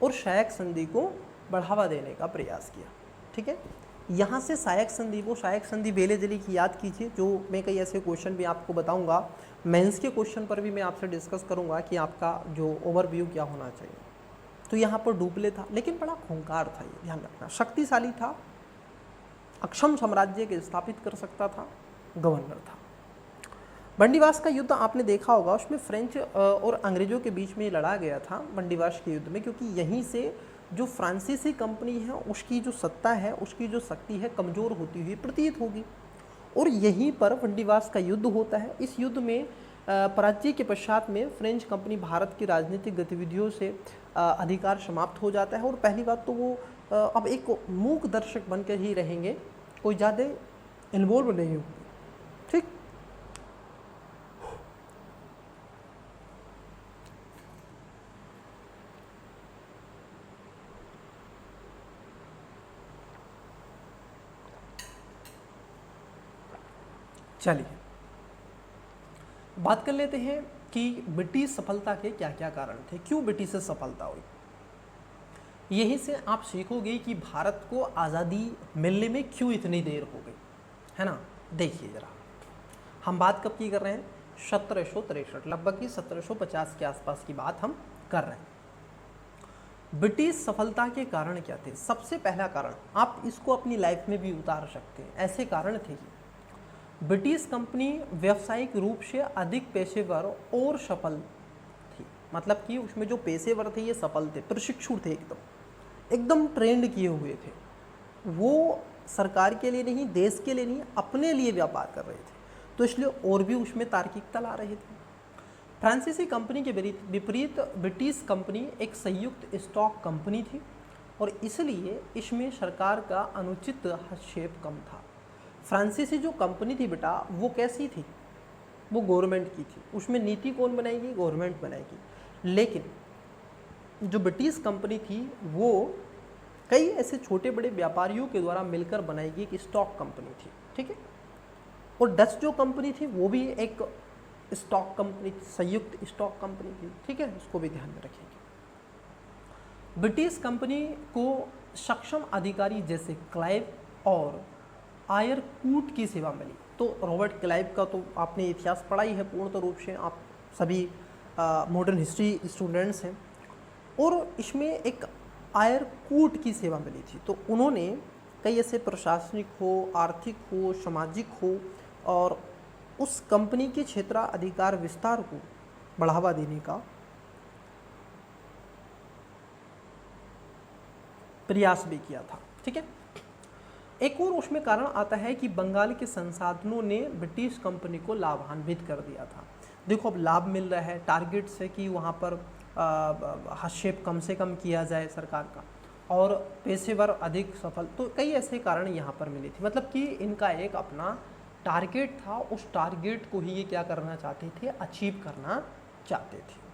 और शायक संधि को बढ़ावा देने का प्रयास किया। ठीक है, यहाँ से शायक संधि को, शायक संधि बेले-जली की याद कीजिए, जो मैं कई ऐसे क्वेश्चन भी आपको बताऊंगा, मेंस के क्वेश्चन पर भी मैं आपसे डिस्कस करूंगा कि आपका जो ओवरव्यू क्या होना चाहिए। तो यहाँ पर डुप्ले था, लेकिन बड़ा खूंखार था, ये ध्यान रखना, शक्तिशाली था, अक्षम साम्राज्य के स्थापित कर सकता था, गवर्नर था। बंदीवास का युद्ध आपने देखा होगा, उसमें फ्रेंच और अंग्रेजों के बीच में लड़ा गया था बंदीवास के युद्ध में, क्योंकि यहीं से जो फ्रांसीसी कंपनी है उसकी जो सत्ता है, उसकी जो शक्ति है, कमज़ोर होती हुई प्रतीत होगी। और यहीं पर बंदीवास का युद्ध होता है। इस युद्ध में पराजय के पश्चात में फ्रेंच कंपनी भारत की राजनीतिक गतिविधियों से अधिकार समाप्त हो जाता है। और पहली बात तो वो अब एक मूक दर्शक बनकर ही रहेंगे, कोई ज़्यादा इन्वॉल्व नहीं होंगे। ठीक, चलिए बात कर लेते हैं कि ब्रिटिश सफलता के क्या क्या कारण थे, क्यों ब्रिटिश से सफलता हुई। यहीं से आप सीखोगे कि भारत को आज़ादी मिलने में क्यों इतनी देर हो गई, है ना। देखिए ज़रा, हम बात कब की कर रहे हैं, 1763, लगभग ही 1750 के आसपास की बात हम कर रहे हैं। ब्रिटिश सफलता के कारण क्या थे। सबसे पहला कारण, आप इसको अपनी लाइफ में भी उतार सकते हैं, ऐसे कारण थे कि ब्रिटिश कंपनी व्यावसायिक रूप से अधिक पेशेवर और सफल थी। मतलब कि उसमें जो पेशेवर थे ये सफल थे, प्रशिक्षु थे, एकदम ट्रेंड किए हुए थे। वो सरकार के लिए नहीं, देश के लिए नहीं, अपने लिए व्यापार कर रहे थे, तो इसलिए और भी उसमें तार्किकता ला रहे थे। फ्रांसीसी कंपनी के विपरीत ब्रिटिश कंपनी एक संयुक्त स्टॉक कंपनी थी और इसलिए इसमें सरकार का अनुचित हस्तक्षेप कम था। फ्रांसीसी जो कंपनी थी बेटा, वो कैसी थी, वो गवर्नमेंट की थी, उसमें नीति कौन बनाएगी, गवर्नमेंट बनाएगी। लेकिन जो ब्रिटिश कंपनी थी वो कई ऐसे छोटे बड़े व्यापारियों के द्वारा मिलकर बनाई गई एक स्टॉक कंपनी थी। ठीक है, और डच जो कंपनी थी वो भी एक स्टॉक कंपनी, संयुक्त स्टॉक कंपनी थी। ठीक है, इसको भी ध्यान में रखेंगे। ब्रिटिश कंपनी को सक्षम अधिकारी जैसे क्लाइव और आयर कूट की सेवा मिली। तो रॉबर्ट क्लाइव का तो आपने इतिहास पढ़ा ही है पूर्णतः रूप से, आप सभी मॉडर्न हिस्ट्री स्टूडेंट्स हैं। और इसमें एक आयर कूट की सेवा मिली थी। तो उन्होंने कई ऐसे प्रशासनिक हो, आर्थिक हो, सामाजिक हो और उस कंपनी के क्षेत्राधिकार विस्तार को बढ़ावा देने का प्रयास भी किया था। ठीक है, एक और उसमें कारण आता है कि बंगाल के संसाधनों ने ब्रिटिश कंपनी को लाभान्वित कर दिया था। देखो, अब लाभ मिल रहा है, टारगेट से कि वहाँ पर हस्तक्षेप कम से कम किया जाए सरकार का, और पेशेवर अधिक सफल, तो कई ऐसे कारण यहाँ पर मिले थे। मतलब कि इनका एक अपना टारगेट था, उस टारगेट को ही ये क्या करना चाहते थे, अचीव करना चाहते थे।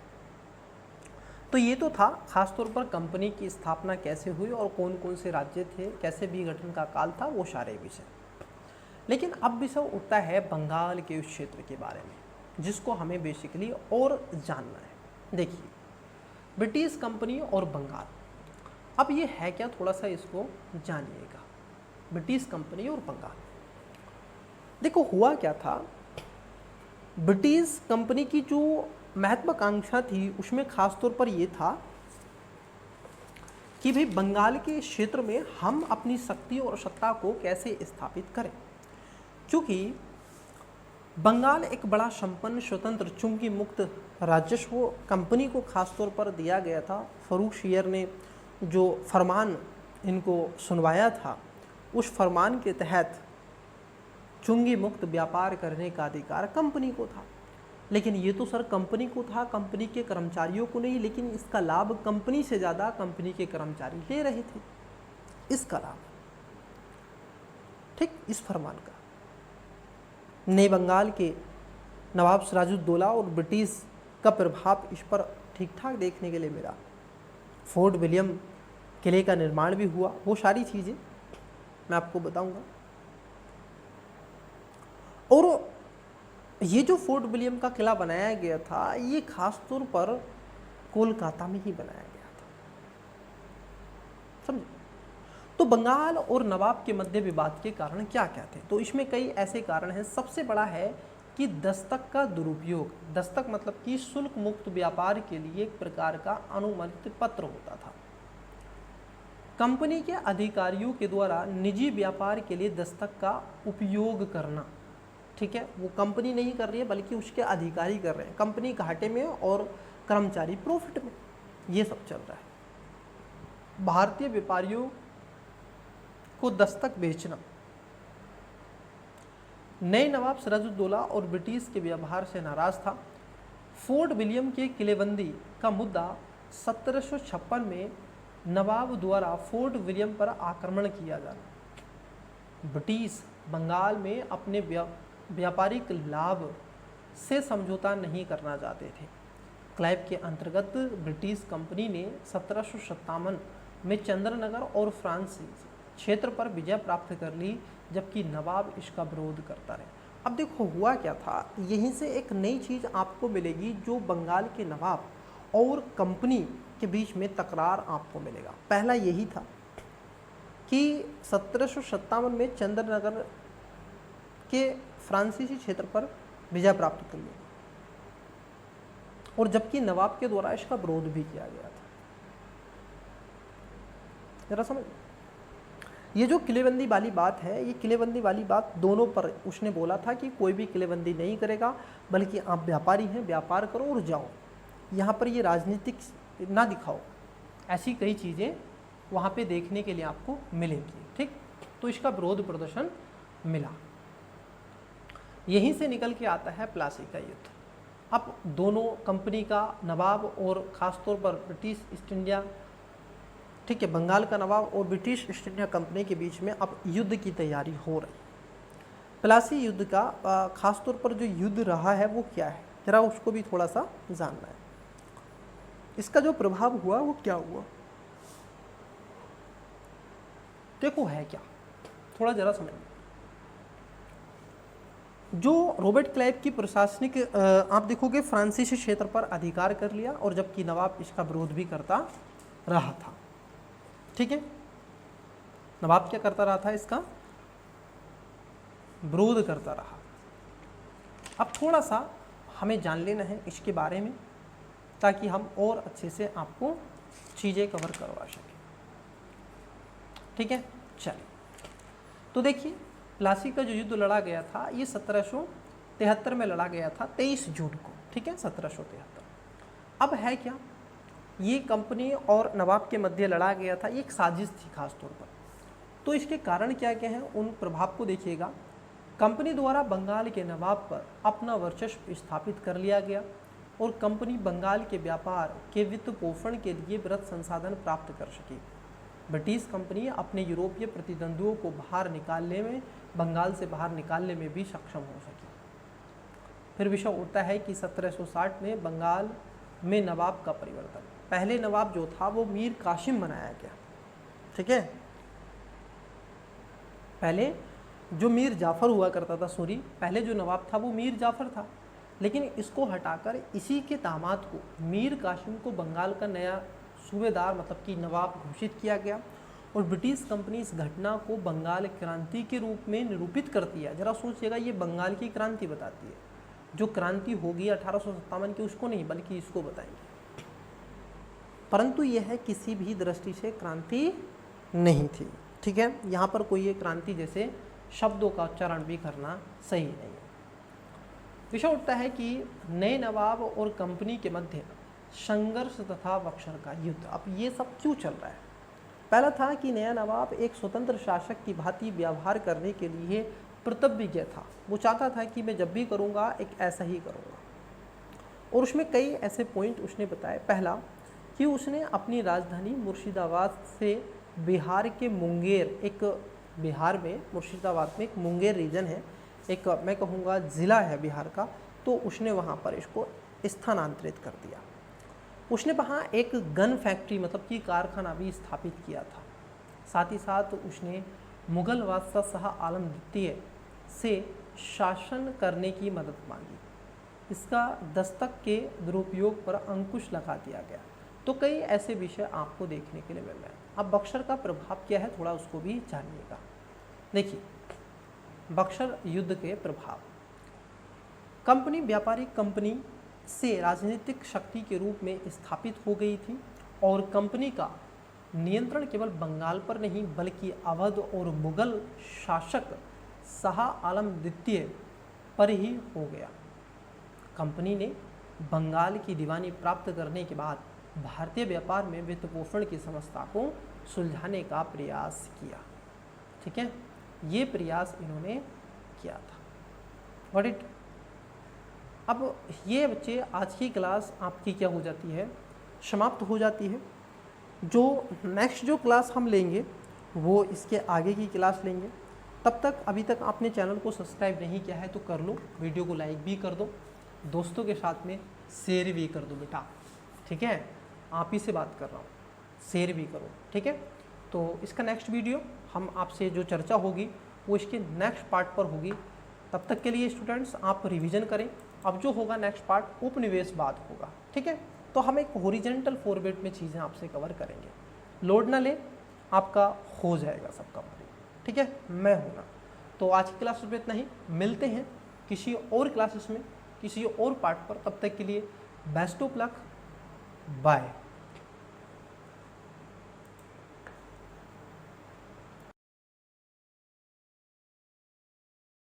तो ये तो था खासतौर पर कंपनी की स्थापना कैसे हुई और कौन कौन से राज्य थे, कैसे विघटन का काल था, वो सारे विषय। लेकिन अब विषय उठता है बंगाल के उस क्षेत्र के बारे में, जिसको हमें बेसिकली और जानना है। देखिए, ब्रिटिश कंपनी और बंगाल, अब ये है क्या, थोड़ा सा इसको जानिएगा। ब्रिटिश कंपनी और बंगाल, देखो हुआ क्या था, ब्रिटिश कंपनी की जो महत्वाकांक्षा थी उसमें खासतौर पर यह था कि भाई बंगाल के क्षेत्र में हम अपनी शक्ति और सत्ता को कैसे स्थापित करें। क्योंकि बंगाल एक बड़ा संपन्न स्वतंत्र चूंकि मुक्त राजस्व कंपनी को खासतौर पर दिया गया था। फर्रुखशियर ने जो फरमान इनको सुनवाया था, उस फरमान के तहत चुंगी मुक्त व्यापार करने का अधिकार कंपनी को था। लेकिन ये तो सर कंपनी को था, कंपनी के कर्मचारियों को नहीं। लेकिन इसका लाभ कंपनी से ज़्यादा कंपनी के कर्मचारी ले रहे थे इसका लाभ, ठीक। इस फरमान का नए बंगाल के नवाब सिराजुद्दौला और ब्रिटिश का प्रभाव इस पर ठीक ठाक देखने के लिए मिला। फोर्ट विलियम किले का निर्माण भी हुआ, वो सारी चीज़ें मैं आपको बताऊंगा। और ये जो फोर्ट विलियम का किला बनाया गया था, ये खास तौर पर कोलकाता में ही बनाया गया था, समझे। तो बंगाल और नवाब के मध्य विवाद के कारण क्या क्या थे, तो इसमें कई ऐसे कारण हैं। सबसे बड़ा है कि दस्तक का दुरुपयोग। दस्तक मतलब कि शुल्क मुक्त व्यापार के लिए एक प्रकार का अनुमति पत्र होता था। कंपनी के अधिकारियों के द्वारा निजी व्यापार के लिए दस्तक का उपयोग करना, ठीक है। वो कंपनी नहीं कर रही है बल्कि उसके अधिकारी कर रहे हैं। कंपनी घाटे में और कर्मचारी प्रॉफिट में, ये सब चल रहा है। भारतीय व्यापारियों को दस्तक बेचना। नए नवाब सिराजुद्दौला और ब्रिटिश के व्यवहार से नाराज था। फोर्ट विलियम के किलेबंदी का मुद्दा 1756 में नवाब द्वारा फोर्ट विलियम पर आक्रमण किया जाना। ब्रिटिश बंगाल में अपने व्यापारिक लाभ से समझौता नहीं करना चाहते थे। क्लाइव के अंतर्गत ब्रिटिश कंपनी ने 1757 में चंद्रनगर और फ्रांसीसी क्षेत्र पर विजय प्राप्त कर ली, जबकि नवाब इसका विरोध करता रहे। अब देखो हुआ क्या था, यहीं से एक नई चीज़ आपको मिलेगी, जो बंगाल के नवाब और कंपनी के बीच में तकरार आपको मिलेगा। पहला यही था कि 1757 में चंद्रनगर के फ्रांसीसी क्षेत्र पर विजय प्राप्त कर लिया, और जबकि नवाब के द्वारा इसका विरोध भी किया गया था। जरा समझ, ये जो किलेबंदी वाली बात है, ये किलेबंदी वाली बात दोनों पर उसने बोला था कि कोई भी किलेबंदी नहीं करेगा, बल्कि आप व्यापारी हैं, व्यापार करो और जाओ। यहाँ पर ये राजनीतिक ना दिखाओ। ऐसी कई चीज़ें वहाँ पे देखने के लिए आपको मिलेंगी, ठीक। तो इसका विरोध प्रदर्शन मिला। यहीं से निकल के आता है प्लासी का युद्ध। अब दोनों कंपनी का नवाब और ख़ासतौर पर ब्रिटिश ईस्ट इंडिया, ठीक है, बंगाल का नवाब और ब्रिटिश ईस्ट इंडिया कंपनी के बीच में अब युद्ध की तैयारी हो रही। प्लासी युद्ध का खासतौर पर जो युद्ध रहा है वो क्या है, जरा उसको भी थोड़ा सा जानना है। इसका जो प्रभाव हुआ वो क्या हुआ, देखो है क्या, थोड़ा जरा समझिए। जो रॉबर्ट क्लाइव की प्रशासनिक आप देखोगे फ्रांसीसी क्षेत्र पर अधिकार कर लिया, और जबकि नवाब इसका विरोध भी करता रहा था, ठीक है। नवाब क्या करता रहा था, इसका विरोध करता रहा। अब थोड़ा सा हमें जान लेना है इसके बारे में, ताकि हम और अच्छे से आपको चीज़ें कवर करवा सकें, ठीक है। चलिए, तो देखिए प्लासी का जो युद्ध लड़ा गया था, ये 1773 में लड़ा गया था, 23 जून को, ठीक है, 1773। अब है क्या, ये कंपनी और नवाब के मध्य लड़ा गया था, ये एक साजिश थी खास तौर पर। तो इसके कारण क्या क्या हैं, उन प्रभाव को देखिएगा। कंपनी द्वारा बंगाल के नवाब पर अपना वर्चस्व स्थापित कर लिया गया, और कंपनी बंगाल के व्यापार के वित्त पोषण के लिए वृहत संसाधन प्राप्त कर सकी। ब्रिटिश कंपनी अपने यूरोपीय प्रतिद्वंद्वियों को बाहर निकालने में, बंगाल से बाहर निकालने में भी सक्षम हो सकी। फिर विषय उठता है कि 1760 में बंगाल में नवाब का परिवर्तन। पहले नवाब जो था वो मीर कासिम बनाया गया, ठीक है। पहले जो मीर जाफ़र हुआ करता था, सॉरी, पहले जो नवाब था वो मीर जाफ़र था, लेकिन इसको हटाकर इसी के दामाद को, मीर कासिम को बंगाल का नया सूबेदार मतलब कि नवाब घोषित किया गया। और ब्रिटिश कंपनी इस घटना को बंगाल क्रांति के रूप में निरूपित करती है। जरा सोचिएगा, ये बंगाल की क्रांति बताती है। जो क्रांति होगी 1857 की, उसको नहीं बल्कि इसको बताएंगे। परंतु यह है किसी भी दृष्टि से क्रांति नहीं थी, ठीक है। यहाँ पर कोई ये क्रांति जैसे शब्दों का उच्चारण भी करना सही नहीं है। विषय उठता है कि नए नवाब और कंपनी के मध्य संघर्ष तथा बक्सर का युद्ध। अब ये सब क्यों चल रहा है? पहला था कि नया नवाब एक स्वतंत्र शासक की भांति व्यवहार करने के लिए प्रतिज्ञ था। वो चाहता था कि मैं जब भी करूँगा एक ऐसा ही करूँगा, और उसमें कई ऐसे पॉइंट उसने बताए। पहला कि उसने अपनी राजधानी मुर्शिदाबाद से बिहार के मुंगेर, एक बिहार में मुर्शिदाबाद में एक मुंगेर रीजन है, एक मैं कहूँगा ज़िला है बिहार का, तो उसने वहाँ पर इसको स्थानांतरित कर दिया। उसने वहाँ एक गन फैक्ट्री मतलब कि कारखाना भी स्थापित किया था। साथ ही साथ उसने मुग़ल बादशाह शाह आलम द्वितीय से शासन करने की मदद मांगी। इसका दस्तक के दुरुपयोग पर अंकुश लगा दिया गया। तो कई ऐसे विषय आपको देखने के लिए मिल रहे हैं। अब बक्सर का प्रभाव क्या है, थोड़ा उसको भी जानिएगा। देखिए, बक्सर युद्ध के प्रभाव। कंपनी व्यापारिक कंपनी से राजनीतिक शक्ति के रूप में स्थापित हो गई थी, और कंपनी का नियंत्रण केवल बंगाल पर नहीं बल्कि अवध और मुगल शासक शाह आलम द्वितीय पर ही हो गया। कंपनी ने बंगाल की दीवानी प्राप्त करने के बाद भारतीय व्यापार में वित्त पोषण की समस्या को सुलझाने का प्रयास किया। ठीक है, ये प्रयास इन्होंने किया था। What it. अब ये बच्चे आज की क्लास आपकी क्या हो जाती है, समाप्त हो जाती है। जो नेक्स्ट जो क्लास हम लेंगे वो इसके आगे की क्लास लेंगे। तब तक अभी तक आपने चैनल को सब्सक्राइब नहीं किया है तो कर लो, वीडियो को लाइक भी कर दो, दोस्तों के साथ में शेयर भी कर दो बेटा। ठीक है, आप ही से बात कर रहा हूँ, शेयर भी करो। ठीक है, तो इसका नेक्स्ट वीडियो हम आपसे जो चर्चा होगी वो इसके नेक्स्ट पार्ट पर होगी। तब तक के लिए स्टूडेंट्स आप रिवीजन करें। अब जो होगा नेक्स्ट पार्ट उपनिवेशवाद होगा। ठीक है, तो हम एक हॉरिजॉन्टल फॉर्मेट में चीज़ें आपसे कवर करेंगे। लोड ना ले, आपका हो जाएगा सब कंप्लीट। ठीक है, मैं हूँ ना। तो आज की क्लास में इतना ही, मिलते हैं किसी और क्लासेस में किसी और पार्ट पर। तब तक के लिए बेस्ट ऑफ लक, बाय।